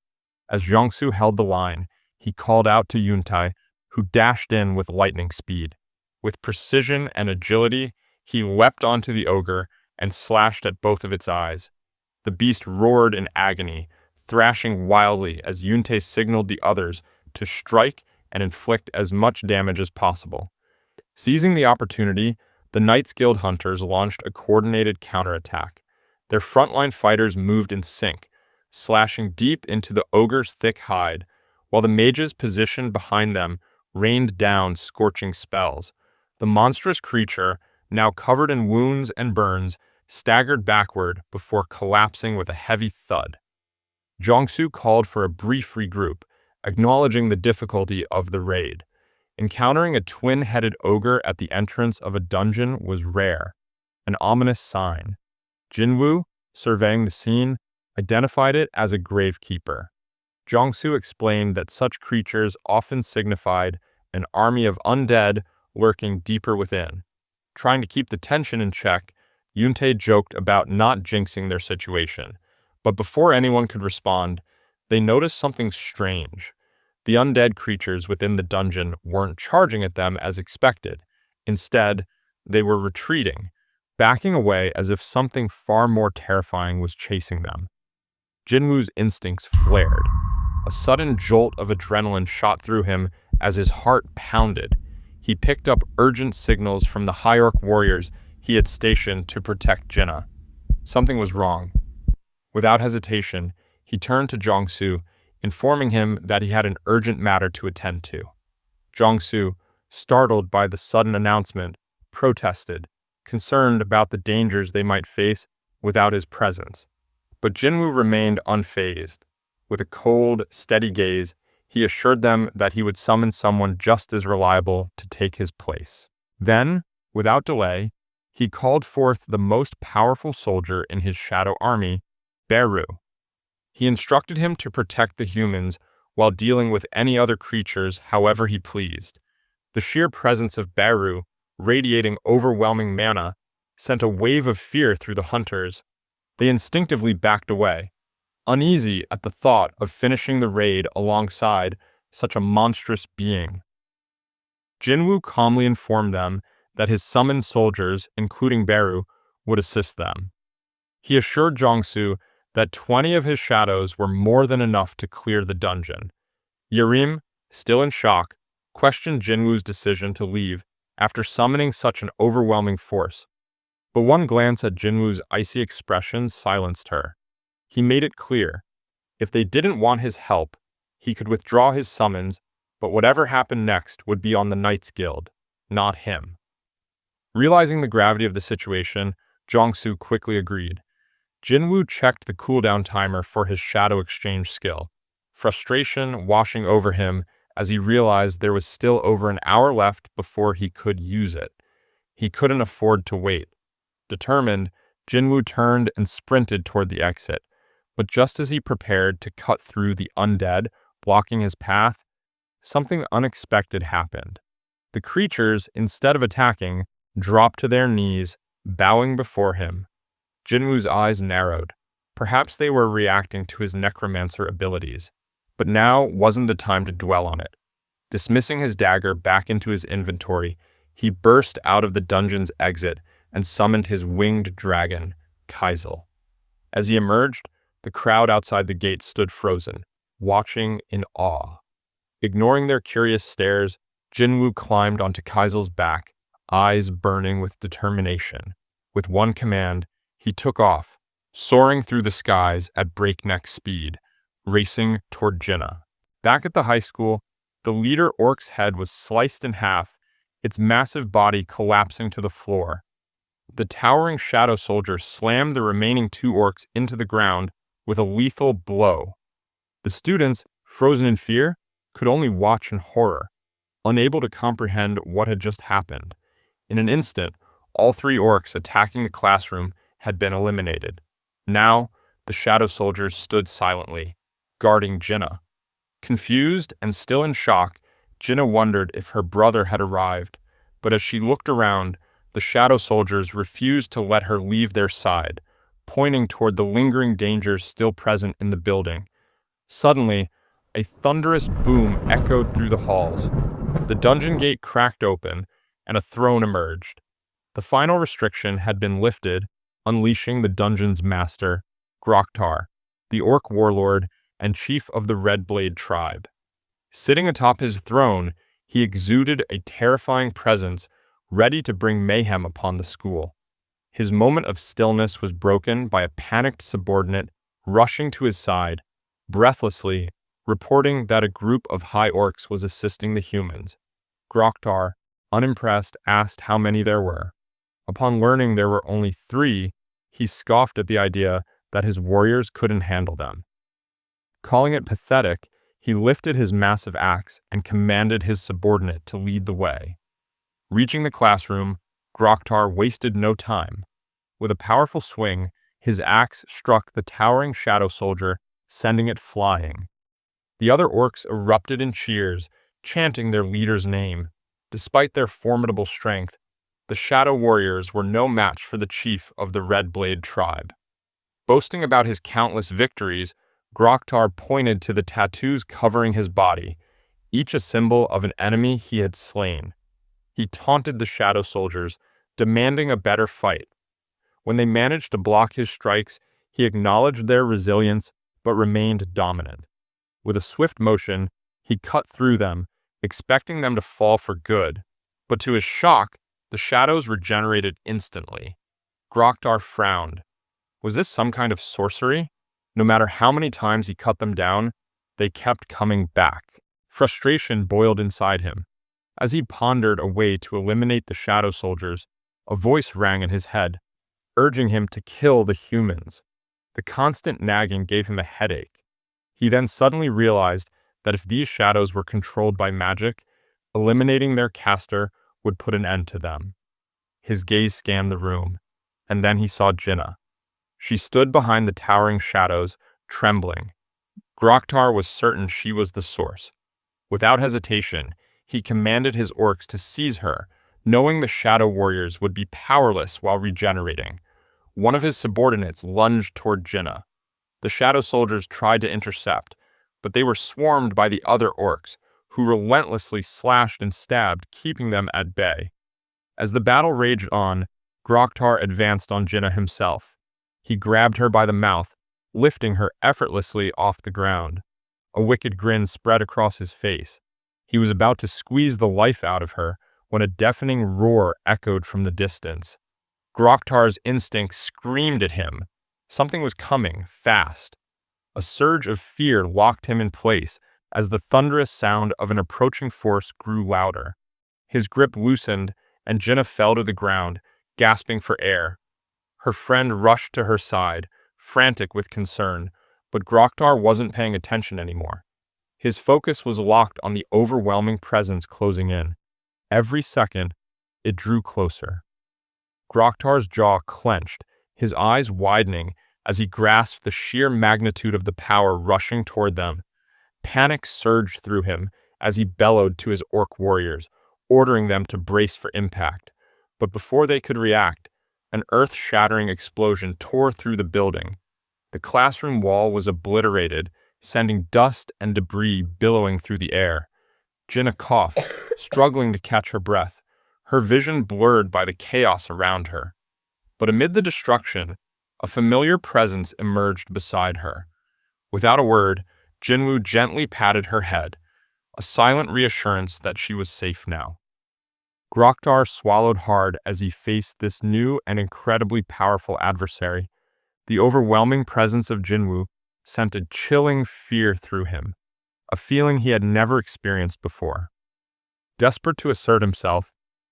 As Jongsu held the line, he called out to Yuntai, who dashed in with lightning speed. With precision and agility, he leapt onto the ogre and slashed at both of its eyes. The beast roared in agony, thrashing wildly as Yuntai signaled the others to strike and inflict as much damage as possible. Seizing the opportunity, the Knights Guild hunters launched a coordinated counterattack. Their frontline fighters moved in sync, slashing deep into the ogre's thick hide, while the mages positioned behind them rained down scorching spells. The monstrous creature, now covered in wounds and burns, staggered backward before collapsing with a heavy thud. Jongsu called for a brief regroup, acknowledging the difficulty of the raid. Encountering a twin-headed ogre at the entrance of a dungeon was rare, an ominous sign. Jinwoo, surveying the scene, identified it as a gravekeeper. Jongsu explained that such creatures often signified an army of undead lurking deeper within. Trying to keep the tension in check, Yuntai joked about not jinxing their situation, but before anyone could respond, they noticed something strange. The undead creatures within the dungeon weren't charging at them as expected. Instead, they were retreating, backing away as if something far more terrifying was chasing them. Jinwoo's instincts flared. A sudden jolt of adrenaline shot through him as his heart pounded. He picked up urgent signals from the High Orc warriors he had stationed to protect Jinna. Something was wrong. Without hesitation, he turned to Jongsu, informing him that he had an urgent matter to attend to. Jongsu, startled by the sudden announcement, protested, concerned about the dangers they might face without his presence. But Jinwoo remained unfazed. With a cold, steady gaze, he assured them that he would summon someone just as reliable to take his place. Then, without delay, he called forth the most powerful soldier in his shadow army, Beru. He instructed him to protect the humans while dealing with any other creatures however he pleased. The sheer presence of Beru, radiating overwhelming mana, sent a wave of fear through the hunters. They instinctively backed away, uneasy at the thought of finishing the raid alongside such a monstrous being. Jinwu calmly informed them that his summoned soldiers, including Beru, would assist them. He assured Jiangsu that 20 of his shadows were more than enough to clear the dungeon. Yarim, still in shock, questioned Jinwu's decision to leave after summoning such an overwhelming force. But one glance at Jinwu's icy expression silenced her. He made it clear, if they didn't want his help, he could withdraw his summons, but whatever happened next would be on the Knights Guild, not him. Realizing the gravity of the situation, Jiangsu quickly agreed. Jinwu checked the cooldown timer for his shadow exchange skill, frustration washing over him as he realized there was still over an hour left before he could use it. He couldn't afford to wait. Determined, Jinwu turned and sprinted toward the exit, but just as he prepared to cut through the undead, blocking his path, something unexpected happened. The creatures, instead of attacking, dropped to their knees, bowing before him. Jinwu's eyes narrowed. Perhaps they were reacting to his necromancer abilities, but now wasn't the time to dwell on it. Dismissing his dagger back into his inventory, he burst out of the dungeon's exit and summoned his winged dragon, Kaisel. As he emerged, the crowd outside the gate stood frozen, watching in awe. Ignoring their curious stares, Jinwu climbed onto Kaisel's back, eyes burning with determination. With one command, he took off, soaring through the skies at breakneck speed, racing toward Jinnah. Back at the high school, the leader orc's head was sliced in half, its massive body collapsing to the floor. The towering shadow soldier slammed the remaining 2 orcs into the ground with a lethal blow. The students, frozen in fear, could only watch in horror, unable to comprehend what had just happened. In an instant, all 3 orcs attacking the classroom had been eliminated. Now, the shadow soldiers stood silently, guarding Jinnah. Confused and still in shock, Jinnah wondered if her brother had arrived, but as she looked around, the shadow soldiers refused to let her leave their side, pointing toward the lingering dangers still present in the building. Suddenly, a thunderous boom echoed through the halls. The dungeon gate cracked open, and a throne emerged. The final restriction had been lifted, unleashing the dungeon's master, Groktar, the orc warlord and chief of the Red Blade tribe. Sitting atop his throne, he exuded a terrifying presence, ready to bring mayhem upon the school. His moment of stillness was broken by a panicked subordinate rushing to his side, breathlessly reporting that a group of high orcs was assisting the humans. Groktar, unimpressed, asked how many there were. Upon learning there were only 3, he scoffed at the idea that his warriors couldn't handle them. Calling it pathetic, he lifted his massive axe and commanded his subordinate to lead the way. Reaching the classroom, Groktar wasted no time. With a powerful swing, his axe struck the towering shadow soldier, sending it flying. The other orcs erupted in cheers, chanting their leader's name. Despite their formidable strength, the shadow warriors were no match for the chief of the Red Blade tribe. Boasting about his countless victories, Groktar pointed to the tattoos covering his body, each a symbol of an enemy he had slain. He taunted the shadow soldiers, demanding a better fight. When they managed to block his strikes, he acknowledged their resilience but remained dominant. With a swift motion, he cut through them, expecting them to fall for good. But to his shock, the shadows regenerated instantly. Groktar frowned. Was this some kind of sorcery? No matter how many times he cut them down, they kept coming back. Frustration boiled inside him. As he pondered a way to eliminate the shadow soldiers, a voice rang in his head, urging him to kill the humans. The constant nagging gave him a headache. He then suddenly realized that if these shadows were controlled by magic, eliminating their caster would put an end to them. His gaze scanned the room, and then he saw Jinna. She stood behind the towering shadows, trembling. Groktar was certain she was the source. Without hesitation, he commanded his orcs to seize her, knowing the shadow warriors would be powerless while regenerating. One of his subordinates lunged toward Jinna. The shadow soldiers tried to intercept, but they were swarmed by the other orcs, who relentlessly slashed and stabbed, keeping them at bay. As the battle raged on, Groktar advanced on Jinna himself. He grabbed her by the mouth, lifting her effortlessly off the ground. A wicked grin spread across his face. He was about to squeeze the life out of her when a deafening roar echoed from the distance. Groktar's instinct screamed at him. Something was coming, fast. A surge of fear locked him in place as the thunderous sound of an approaching force grew louder. His grip loosened, and Jinna fell to the ground, gasping for air. Her friend rushed to her side, frantic with concern, but Groktar wasn't paying attention anymore. His focus was locked on the overwhelming presence closing in. Every second, it drew closer. Groktar's jaw clenched, his eyes widening as he grasped the sheer magnitude of the power rushing toward them. Panic surged through him as he bellowed to his orc warriors, ordering them to brace for impact. But before they could react, an earth-shattering explosion tore through the building. The classroom wall was obliterated, sending dust and debris billowing through the air. Jinna coughed, struggling to catch her breath, her vision blurred by the chaos around her. But amid the destruction, a familiar presence emerged beside her. Without a word, Jinwu gently patted her head, a silent reassurance that she was safe now. Groktar swallowed hard as he faced this new and incredibly powerful adversary. The overwhelming presence of Jinwu sent a chilling fear through him, a feeling he had never experienced before. Desperate to assert himself,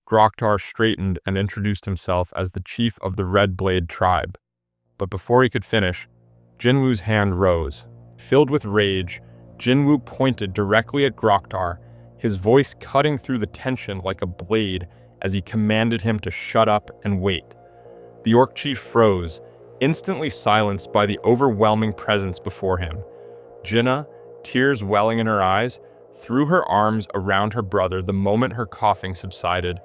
Groktar straightened and introduced himself as the chief of the Red Blade tribe. But before he could finish, Jinwu's hand rose. Filled with rage, Jinwu pointed directly at Groktar, his voice cutting through the tension like a blade as he commanded him to shut up and wait. The orc chief froze, instantly silenced by the overwhelming presence before him. Jinna, tears welling in her eyes, threw her arms around her brother the moment her coughing subsided.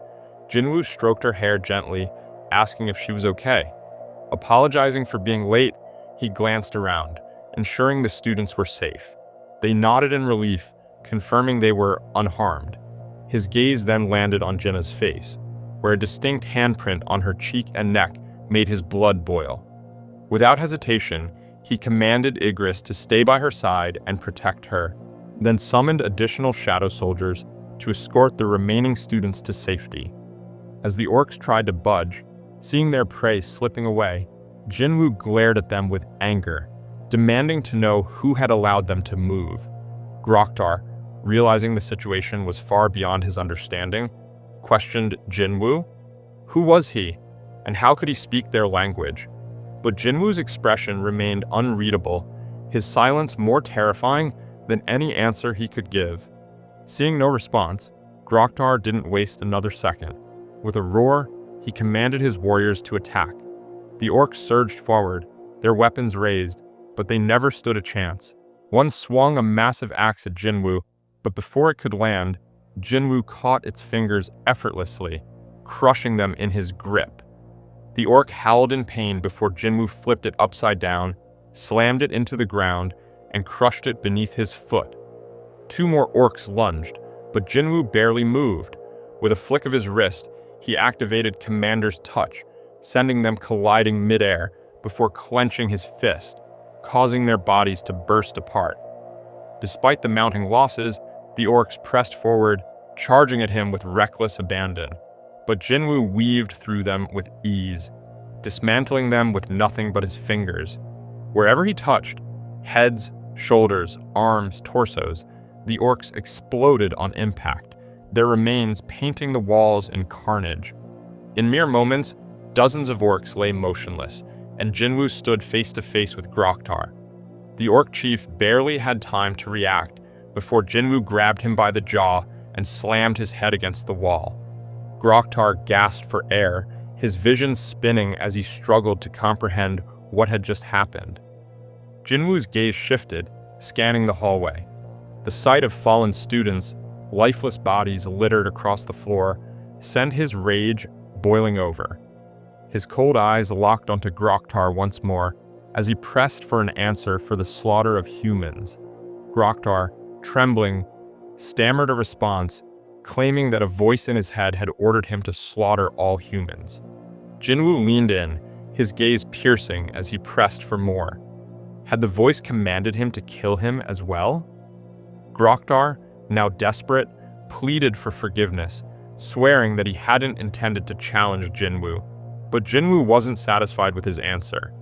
Jinwu stroked her hair gently, asking if she was okay. Apologizing for being late, he glanced around, ensuring the students were safe. They nodded in relief, confirming they were unharmed. His gaze then landed on Jinna's face, where a distinct handprint on her cheek and neck made his blood boil. Without hesitation, he commanded Igris to stay by her side and protect her, then summoned additional shadow soldiers to escort the remaining students to safety. As the orcs tried to budge, seeing their prey slipping away, Jinwu glared at them with anger, demanding to know who had allowed them to move. Groktar, realizing the situation was far beyond his understanding, questioned Jinwu. Who was he, and how could he speak their language? But Jinwu's expression remained unreadable, his silence more terrifying than any answer he could give. Seeing no response, Groktar didn't waste another second. With a roar, he commanded his warriors to attack. The orcs surged forward, their weapons raised, but they never stood a chance. One swung a massive axe at Jinwu, but before it could land, Jinwu caught its fingers effortlessly, crushing them in his grip. The orc howled in pain before Jinwu flipped it upside down, slammed it into the ground, and crushed it beneath his foot. Two more orcs lunged, but Jinwu barely moved. With a flick of his wrist, he activated Commander's Touch, sending them colliding midair before clenching his fist, causing their bodies to burst apart. Despite the mounting losses, the orcs pressed forward, charging at him with reckless abandon. But Jinwu weaved through them with ease, dismantling them with nothing but his fingers. Wherever he touched, heads, shoulders, arms, torsos, the orcs exploded on impact, their remains painting the walls in carnage. In mere moments, dozens of orcs lay motionless, and Jinwu stood face to face with Groktar. The orc chief barely had time to react before Jinwoo grabbed him by the jaw and slammed his head against the wall. Groktar gasped for air, his vision spinning as he struggled to comprehend what had just happened. Jinwoo's gaze shifted, scanning the hallway. The sight of fallen students, lifeless bodies littered across the floor, sent his rage boiling over. His cold eyes locked onto Groktar once more as he pressed for an answer for the slaughter of humans. Groktar, trembling, stammered a response, claiming that a voice in his head had ordered him to slaughter all humans. Jinwoo leaned in, his gaze piercing as he pressed for more. Had the voice commanded him to kill him as well? Groktar, now desperate, pleaded for forgiveness, swearing that he hadn't intended to challenge Jinwoo. But Jinwoo wasn't satisfied with his answer.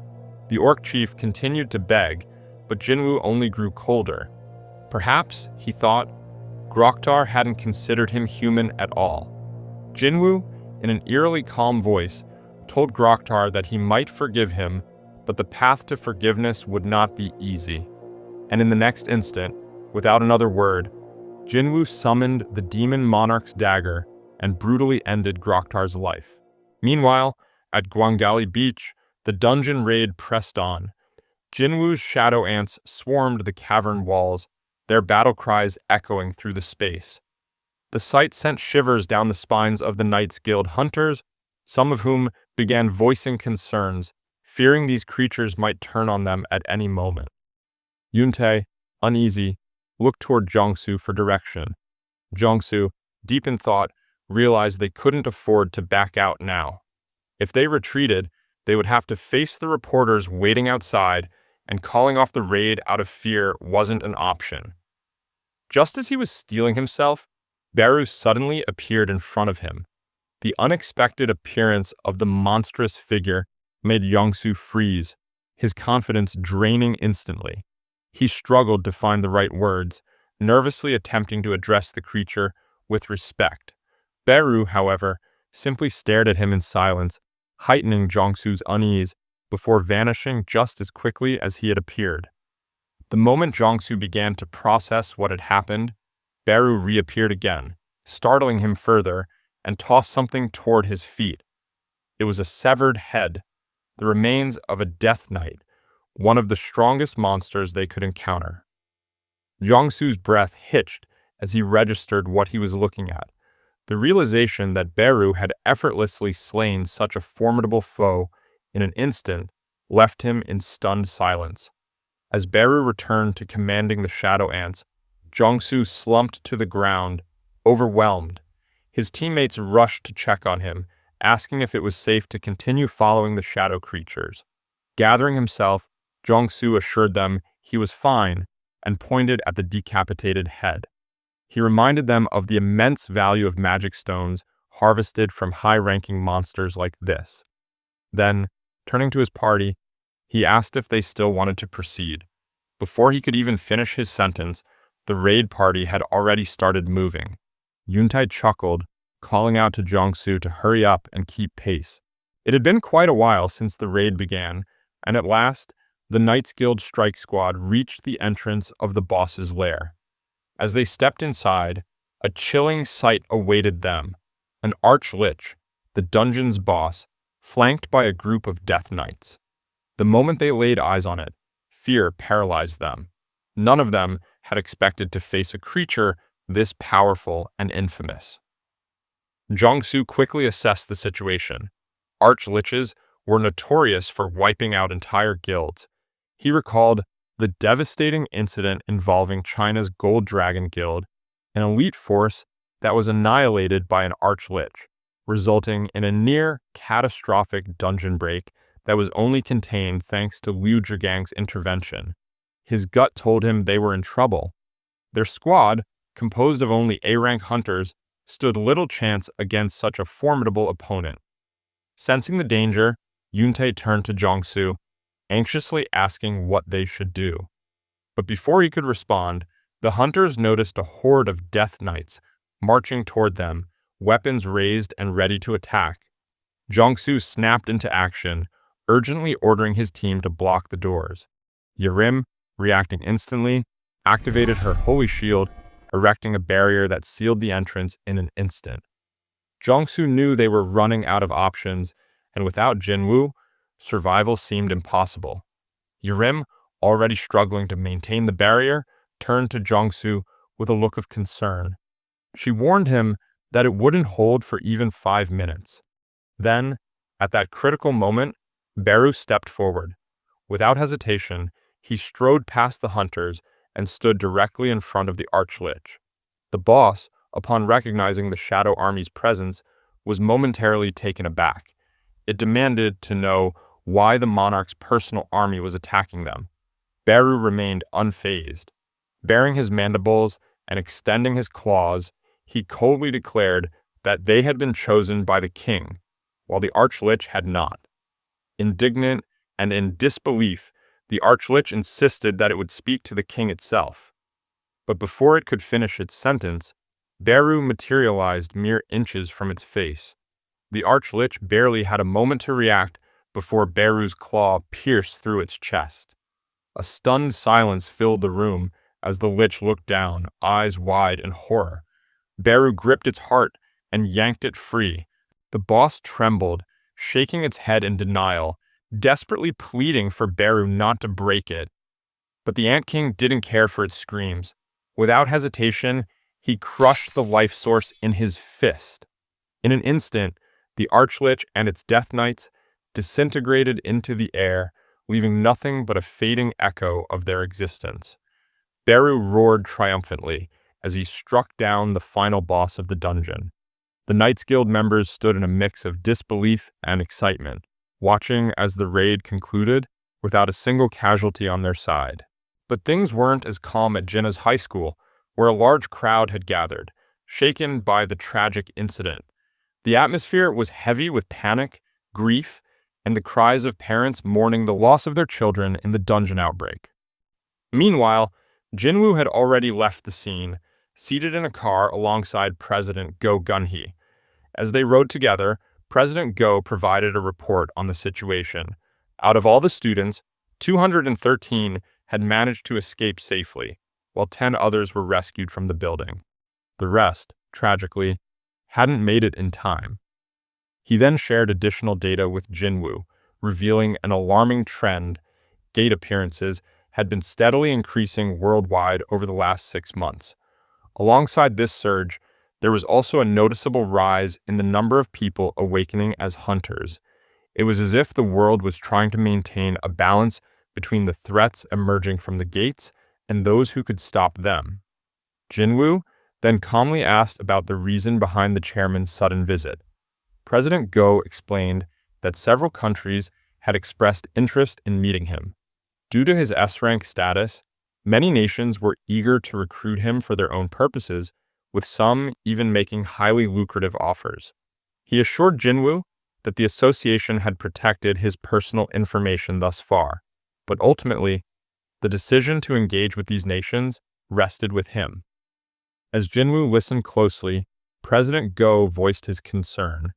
The orc chief continued to beg, but Jinwoo only grew colder. Perhaps, he thought, Groktar hadn't considered him human at all. Jinwoo, in an eerily calm voice, told Groktar that he might forgive him, but the path to forgiveness would not be easy. And in the next instant, without another word, Jinwoo summoned the demon monarch's dagger and brutally ended Groktar's life. Meanwhile, at Gwangali Beach, the dungeon raid pressed on. Jinwoo's shadow ants swarmed the cavern walls, their battle cries echoing through the space. The sight sent shivers down the spines of the Knights Guild hunters, some of whom began voicing concerns, fearing these creatures might turn on them at any moment. Yuntae, uneasy, looked toward Jongsu for direction. Jongsu, deep in thought, realized they couldn't afford to back out now. If they retreated, they would have to face the reporters waiting outside, and calling off the raid out of fear wasn't an option. Just as he was steeling himself, Beru suddenly appeared in front of him. The unexpected appearance of the monstrous figure made Jongsu freeze, his confidence draining instantly. He struggled to find the right words, nervously attempting to address the creature with respect. Beru, however, simply stared at him in silence, heightening Jongsu's unease before vanishing just as quickly as he had appeared. The moment Jongsu began to process what had happened, Beru reappeared again, startling him further, and tossed something toward his feet. It was a severed head, the remains of a death knight, one of the strongest monsters they could encounter. Jongsu's breath hitched as he registered what he was looking at. The realization that Beru had effortlessly slain such a formidable foe in an instant left him in stunned silence. As Beru returned to commanding the shadow ants, Jongsu slumped to the ground, overwhelmed. His teammates rushed to check on him, asking if it was safe to continue following the shadow creatures. Gathering himself, Jongsu assured them he was fine and pointed at the decapitated head. He reminded them of the immense value of magic stones harvested from high-ranking monsters like this. Then, turning to his party, he asked if they still wanted to proceed. Before he could even finish his sentence, the raid party had already started moving. Yuntae chuckled, calling out to Jongsu to hurry up and keep pace. It had been quite a while since the raid began, and at last, the Knights Guild strike squad reached the entrance of the boss's lair. As they stepped inside, a chilling sight awaited them. An arch-lich, the dungeon's boss, flanked by a group of death knights. The moment they laid eyes on it, fear paralyzed them. None of them had expected to face a creature this powerful and infamous. Jongsu quickly assessed the situation. Arch-liches were notorious for wiping out entire guilds. He recalled the devastating incident involving China's Gold Dragon Guild, an elite force that was annihilated by an arch-lich, resulting in a near-catastrophic dungeon break that was only contained thanks to Liu Zhigang's intervention. His gut told him they were in trouble. Their squad, composed of only A-rank hunters, stood little chance against such a formidable opponent. Sensing the danger, Yuntae turned to Jongsu, anxiously asking what they should do. But before he could respond, the hunters noticed a horde of death knights marching toward them, weapons raised and ready to attack. Jongsu snapped into action, urgently ordering his team to block the doors. Yerim, reacting instantly, activated her holy shield, erecting a barrier that sealed the entrance in an instant. Jiangsu knew they were running out of options, and without Jinwu, survival seemed impossible. Yurim, already struggling to maintain the barrier, turned to Jiangsu with a look of concern. She warned him that it wouldn't hold for even 5 minutes. Then, at that critical moment, Beru stepped forward. Without hesitation, he strode past the hunters and stood directly in front of the Archlich. The boss, upon recognizing the Shadow Army's presence, was momentarily taken aback. It demanded to know why the monarch's personal army was attacking them. Beru remained unfazed. Baring his mandibles and extending his claws, he coldly declared that they had been chosen by the king, while the Archlich had not. Indignant and in disbelief, the Archlich insisted that it would speak to the king itself. But before it could finish its sentence, Beru materialized mere inches from its face. The Archlich barely had a moment to react before Beru's claw pierced through its chest. A stunned silence filled the room as the Lich looked down, eyes wide in horror. Beru gripped its heart and yanked it free. The boss trembled, shaking its head in denial, desperately pleading for Beru not to break it. But the Ant King didn't care for its screams. Without hesitation, he crushed the life source in his fist. In an instant, the Archlich and its Death Knights disintegrated into the air, leaving nothing but a fading echo of their existence. Beru roared triumphantly as he struck down the final boss of the dungeon. The Knights Guild members stood in a mix of disbelief and excitement, watching as the raid concluded without a single casualty on their side. But things weren't as calm at Jinnah's high school, where a large crowd had gathered, shaken by the tragic incident. The atmosphere was heavy with panic, grief, and the cries of parents mourning the loss of their children in the dungeon outbreak. Meanwhile, Jinwu had already left the scene, seated in a car alongside President Go Gunhee. As they rode together, President Go provided a report on the situation. Out of all the students, 213 had managed to escape safely, while 10 others were rescued from the building. The rest, tragically, hadn't made it in time. He then shared additional data with Jinwu, revealing an alarming trend. Gate appearances had been steadily increasing worldwide over the last 6 months. Alongside this surge, there was also a noticeable rise in the number of people awakening as hunters. It was as if the world was trying to maintain a balance between the threats emerging from the gates and those who could stop them. Jinwu then calmly asked about the reason behind the chairman's sudden visit. President Go explained that several countries had expressed interest in meeting him. Due to his S-rank status, many nations were eager to recruit him for their own purposes, with some even making highly lucrative offers. He assured Jinwu that the association had protected his personal information thus far, but ultimately, the decision to engage with these nations rested with him. As Jinwu listened closely, President Go voiced his concern.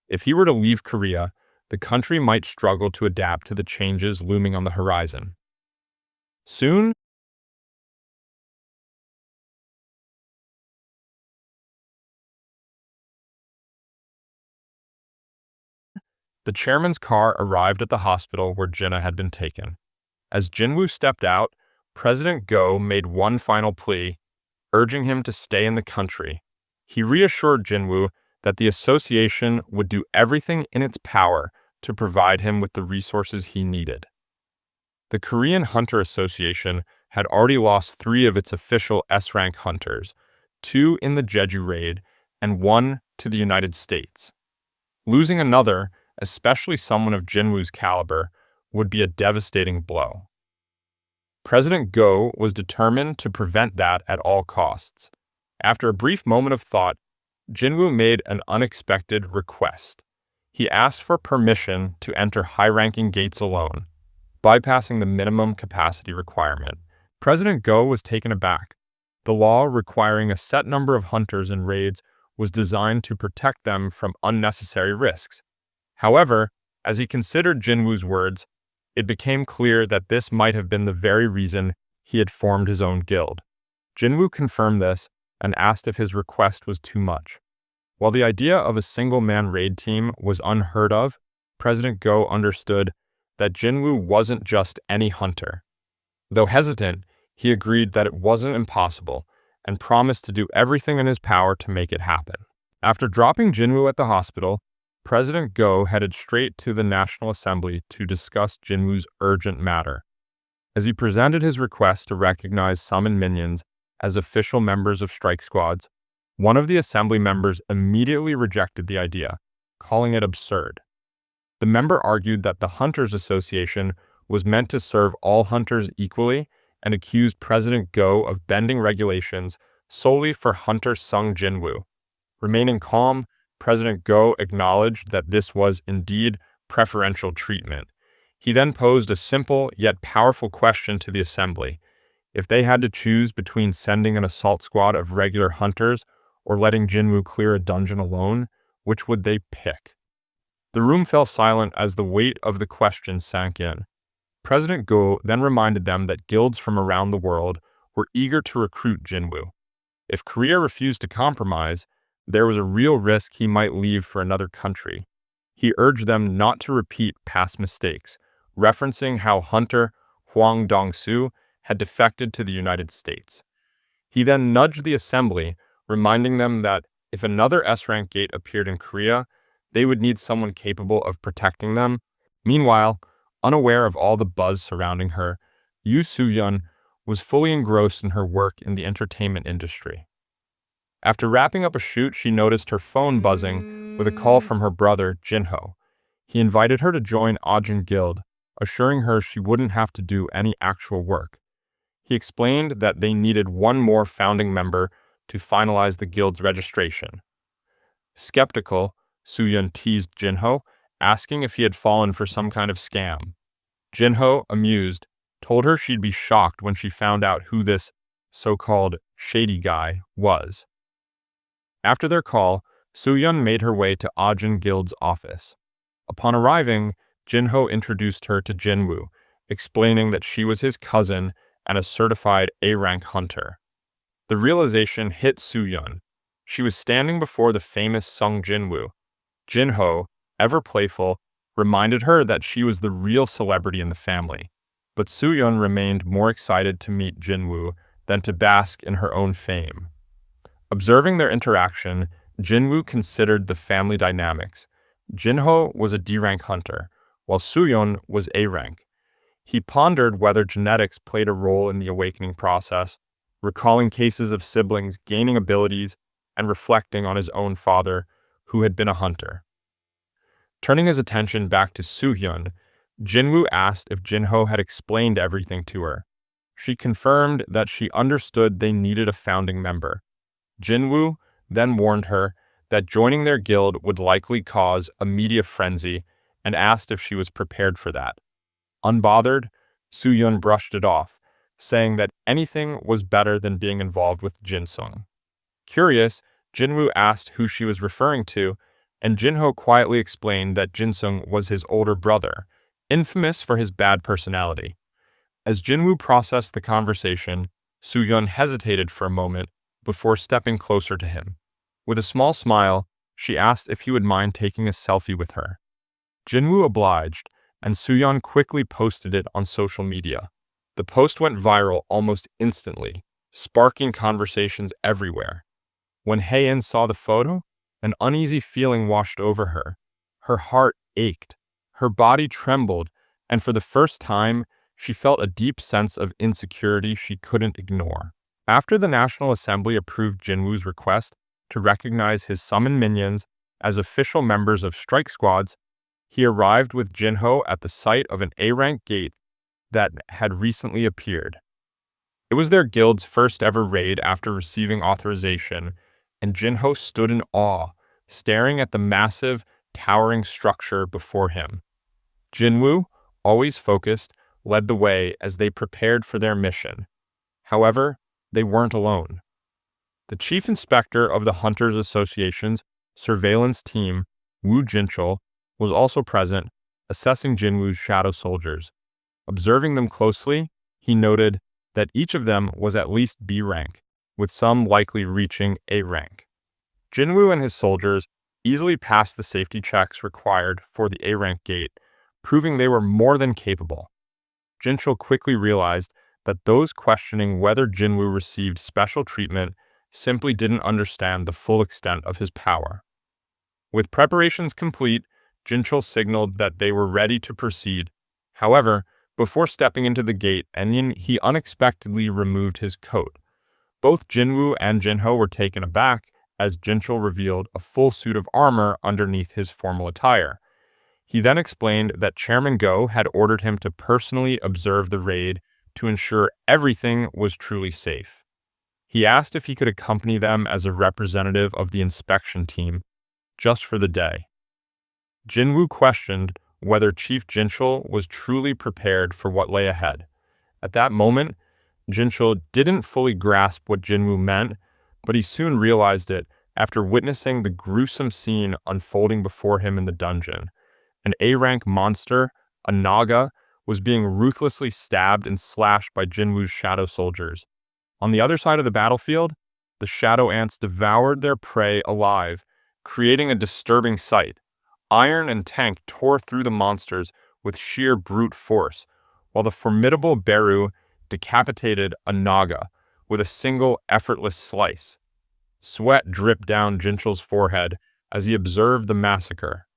If he were to leave Korea, the country might struggle to adapt to the changes looming on the horizon. Soon, the chairman's car arrived at the hospital where Jinnah had been taken. As Jinwu stepped out, President Go made one final plea, urging him to stay in the country. He reassured Jinwu that the association would do everything in its power to provide him with the resources he needed. The Korean Hunter Association had already lost 3 of its official S-rank hunters, 2 in the Jeju raid, and 1 to the United States. Losing another, especially someone of Jinwu's caliber, would be a devastating blow. President Go was determined to prevent that at all costs. After a brief moment of thought, Jinwu made an unexpected request. He asked for permission to enter high-ranking gates alone, bypassing the minimum capacity requirement. President Go was taken aback. The law requiring a set number of hunters in raids was designed to protect them from unnecessary risks. However, as he considered Jinwu's words, it became clear that this might have been the very reason he had formed his own guild. Jinwoo confirmed this and asked if his request was too much. While the idea of a single-man raid team was unheard of, President Go understood that Jinwoo wasn't just any hunter. Though hesitant, he agreed that it wasn't impossible and promised to do everything in his power to make it happen. After dropping Jinwoo at the hospital, President Go headed straight to the National Assembly to discuss Jinwoo's urgent matter. As he presented his request to recognize summon minions as official members of strike squads, one of the assembly members immediately rejected the idea, calling it absurd. The member argued that the Hunters Association was meant to serve all hunters equally and accused President Go of bending regulations solely for hunter Sung Jinwoo. Remaining calm, President Go acknowledged that this was indeed preferential treatment. He then posed a simple yet powerful question to the assembly. If they had to choose between sending an assault squad of regular hunters or letting Jinwoo clear a dungeon alone, which would they pick? The room fell silent as the weight of the question sank in. President Go then reminded them that guilds from around the world were eager to recruit Jinwoo. If Korea refused to compromise, there was a real risk he might leave for another country. He urged them not to repeat past mistakes, referencing how hunter Hwang Dong-soo had defected to the United States. He then nudged the assembly, reminding them that if another S-rank gate appeared in Korea, they would need someone capable of protecting them. Meanwhile, unaware of all the buzz surrounding her, Yoo Soo-yeon was fully engrossed in her work in the entertainment industry. After wrapping up a shoot, she noticed her phone buzzing with a call from her brother, Jinho. He invited her to join Ajin Guild, assuring her she wouldn't have to do any actual work. He explained that they needed one more founding member to finalize the guild's registration. Skeptical, Soo-yeon teased Jinho, asking if he had fallen for some kind of scam. Jinho, amused, told her she'd be shocked when she found out who this so-called shady guy was. After their call, Soo-yeon made her way to Ajin Guild's office. Upon arriving, Jinho introduced her to Jinwoo, explaining that she was his cousin and a certified A-rank hunter. The realization hit Soo-yeon. She was standing before the famous Sung Jinwoo. Jinho, ever playful, reminded her that she was the real celebrity in the family. But Soo-yeon remained more excited to meet Jinwoo than to bask in her own fame. Observing their interaction, Jinwoo considered the family dynamics. Jinho was a D-rank hunter, while Soo-yeon was A-rank. He pondered whether genetics played a role in the awakening process, recalling cases of siblings gaining abilities and reflecting on his own father, who had been a hunter. Turning his attention back to Soo-yeon, Jinwoo asked if Jinho had explained everything to her. She confirmed that she understood they needed a founding member. Jinwoo then warned her that joining their guild would likely cause a media frenzy and asked if she was prepared for that. Unbothered, Soo-yeon brushed it off, saying that anything was better than being involved with Jinsung. Curious, Jinwoo asked who she was referring to, and Jinho quietly explained that Jinsung was his older brother, infamous for his bad personality. As Jinwoo processed the conversation, Soo-yeon hesitated for a moment before stepping closer to him. With a small smile, she asked if he would mind taking a selfie with her. Jinwoo obliged, and Soo-yeon quickly posted it on social media. The post went viral almost instantly, sparking conversations everywhere. When Hae-in saw the photo, an uneasy feeling washed over her. Her heart ached, her body trembled, and for the first time, she felt a deep sense of insecurity she couldn't ignore. After the National Assembly approved Jinwoo's request to recognize his summoned minions as official members of strike squads, he arrived with Jinho at the site of an A-rank gate that had recently appeared. It was their guild's first ever raid after receiving authorization, and Jinho stood in awe, staring at the massive, towering structure before him. Jinwoo, always focused, led the way as they prepared for their mission. However, they weren't alone. The chief inspector of the Hunters Association's surveillance team, Woo Jinchul, was also present, assessing Jinwoo's shadow soldiers. Observing them closely, he noted that each of them was at least B rank, with some likely reaching A rank. Jinwoo and his soldiers easily passed the safety checks required for the A rank gate, proving they were more than capable. Jinchul quickly realized that those questioning whether Jinwoo received special treatment simply didn't understand the full extent of his power. With preparations complete, Jinchul signaled that they were ready to proceed. However, before stepping into the gate, he unexpectedly removed his coat. Both Jinwoo and Jinho were taken aback as Jinchul revealed a full suit of armor underneath his formal attire. He then explained that Chairman Go had ordered him to personally observe the raid to ensure everything was truly safe. He asked if he could accompany them as a representative of the inspection team, just for the day. Jinwoo questioned whether Chief Jinchul was truly prepared for what lay ahead. At that moment, Jinchul didn't fully grasp what Jinwoo meant, but he soon realized it after witnessing the gruesome scene unfolding before him in the dungeon. An A-rank monster, a Naga, was being ruthlessly stabbed and slashed by Jinwoo's shadow soldiers. On the other side of the battlefield, the shadow ants devoured their prey alive, creating a disturbing sight. Iron and Tank tore through the monsters with sheer brute force, while the formidable Beru decapitated a Naga with a single effortless slice. Sweat dripped down Jinchul's forehead as he observed the massacre.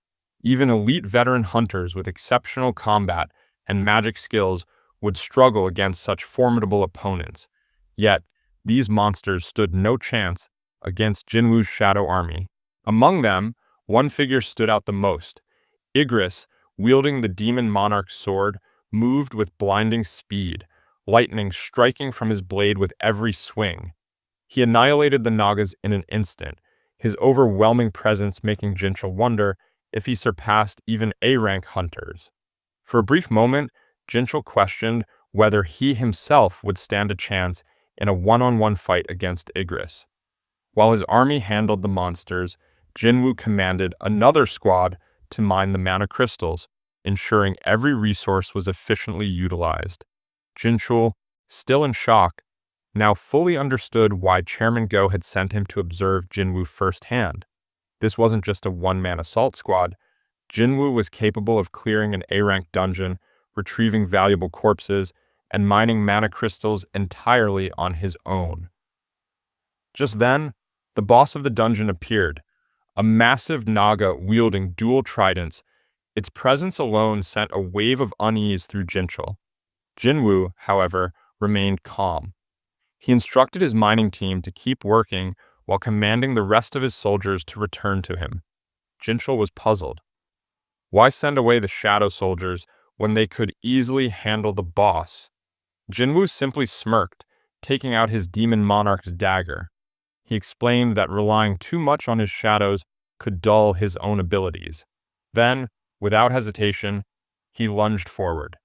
Even elite veteran hunters with exceptional combat and magic skills would struggle against such formidable opponents. Yet, these monsters stood no chance against Jinwoo's shadow army. Among them, one figure stood out the most. Igris, wielding the demon monarch's sword, moved with blinding speed, lightning striking from his blade with every swing. He annihilated the Nagas in an instant, his overwhelming presence making Jinchul wonder if he surpassed even A-rank hunters. For a brief moment, Jinchul questioned whether he himself would stand a chance in a one-on-one fight against Igris. While his army handled the monsters, Jinwoo commanded another squad to mine the mana crystals, ensuring every resource was efficiently utilized. Jinchul, still in shock, now fully understood why Chairman Go had sent him to observe Jinwoo firsthand. This wasn't just a one-man assault squad. Jinwoo was capable of clearing an A-rank dungeon, retrieving valuable corpses, and mining mana crystals entirely on his own. Just then, the boss of the dungeon appeared, a massive Naga wielding dual tridents. Its presence alone sent a wave of unease through Jinchul. Jinwoo, however, remained calm. He instructed his mining team to keep working while commanding the rest of his soldiers to return to him. Jinchul was puzzled. Why send away the shadow soldiers when they could easily handle the boss? Jinwoo simply smirked, taking out his demon monarch's dagger. He explained that relying too much on his shadows could dull his own abilities. Then, without hesitation, he lunged forward.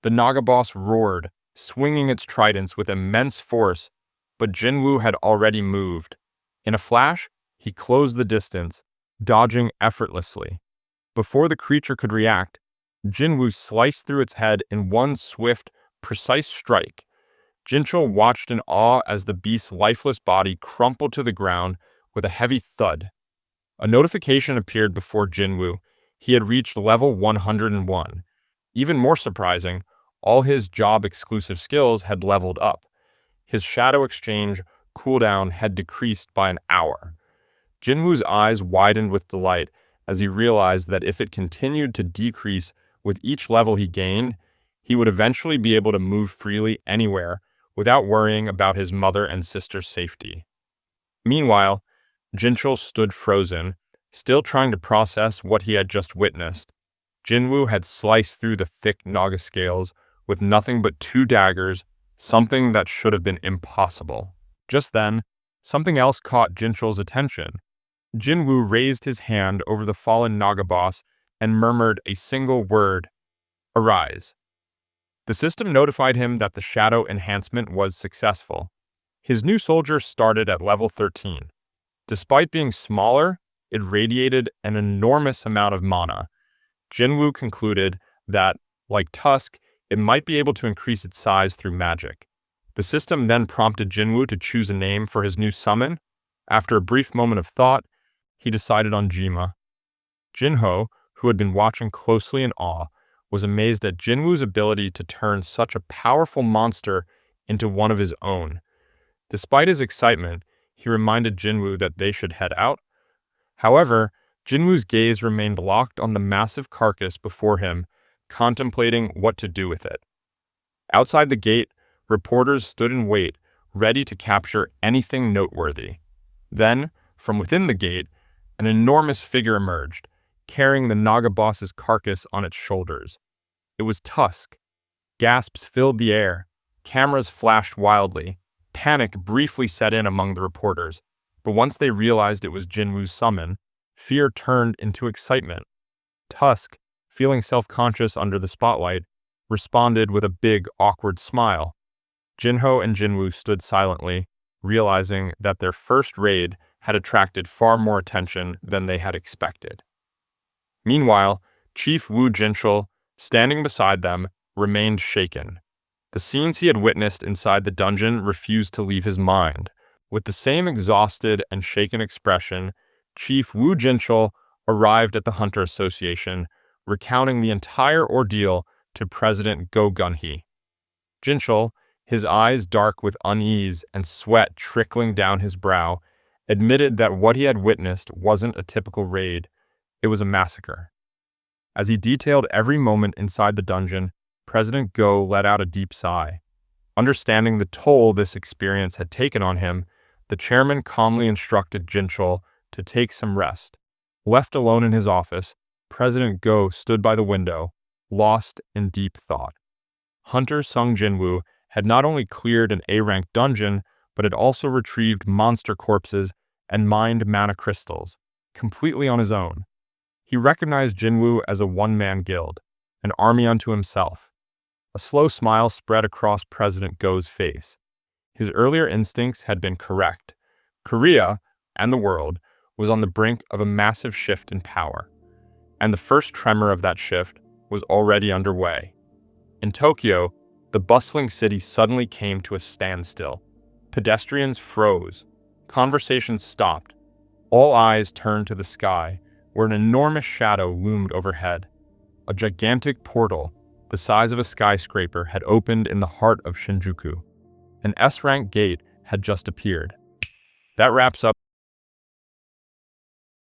The Naga boss roared, swinging its tridents with immense force, but Jinwoo had already moved. In a flash, he closed the distance, dodging effortlessly. Before the creature could react, Jinwoo sliced through its head in one swift, precise strike. Jinchul watched in awe as the beast's lifeless body crumpled to the ground with a heavy thud. A notification appeared before Jinwoo. He had reached level 101. Even more surprising, all his job-exclusive skills had leveled up. His shadow exchange cooldown had decreased by an hour. Jinwoo's eyes widened with delight as he realized that if it continued to decrease with each level he gained, he would eventually be able to move freely anywhere without worrying about his mother and sister's safety. Meanwhile, Jinchul stood frozen, still trying to process what he had just witnessed. Jinwoo had sliced through the thick Naga scales with nothing but 2 daggers, something that should have been impossible. Just then, something else caught Jinchul's attention. Jinwoo raised his hand over the fallen Naga boss and murmured a single word, "Arise." The system notified him that the shadow enhancement was successful. His new soldier started at level 13. Despite being smaller, it radiated an enormous amount of mana. Jinwoo concluded that, like Tusk, it might be able to increase its size through magic. The system then prompted Jinwoo to choose a name for his new summon. After a brief moment of thought, he decided on Jima. Jinho, who had been watching closely in awe, was amazed at Jinwoo's ability to turn such a powerful monster into one of his own. Despite his excitement, he reminded Jinwoo that they should head out. However, Jinwoo's gaze remained locked on the massive carcass before him, contemplating what to do with it. Outside the gate, reporters stood in wait, ready to capture anything noteworthy. Then, from within the gate, an enormous figure emerged, carrying the Naga boss's carcass on its shoulders. It was Tusk. Gasps filled the air. Cameras flashed wildly. Panic briefly set in among the reporters, but once they realized it was Jinwoo's summon, fear turned into excitement. Tusk, feeling self-conscious under the spotlight, responded with a big, awkward smile. Jinho and Jinwoo stood silently, realizing that their first raid had attracted far more attention than they had expected. Meanwhile, Chief Wu Jinchul, standing beside them, remained shaken. The scenes he had witnessed inside the dungeon refused to leave his mind. With the same exhausted and shaken expression, Chief Wu Jinchul arrived at the Hunter Association, recounting the entire ordeal to President Go Gunhee. Jinchul, his eyes dark with unease and sweat trickling down his brow, admitted that what he had witnessed wasn't a typical raid, it was a massacre. As he detailed every moment inside the dungeon, President Go let out a deep sigh. Understanding the toll this experience had taken on him, the chairman calmly instructed Jinchul to take some rest. Left alone in his office, President Go stood by the window, lost in deep thought. Hunter Sung Jinwoo had not only cleared an A-rank dungeon, but had also retrieved monster corpses and mined mana crystals, completely on his own. He recognized Jinwoo as a one-man guild, an army unto himself. A slow smile spread across President Go's face. His earlier instincts had been correct. Korea, and the world, was on the brink of a massive shift in power. And the first tremor of that shift was already underway. In Tokyo, the bustling city suddenly came to a standstill. Pedestrians froze. Conversations stopped. All eyes turned to the sky, where an enormous shadow loomed overhead. A gigantic portal, the size of a skyscraper, had opened in the heart of Shinjuku. An S-rank gate had just appeared. That wraps up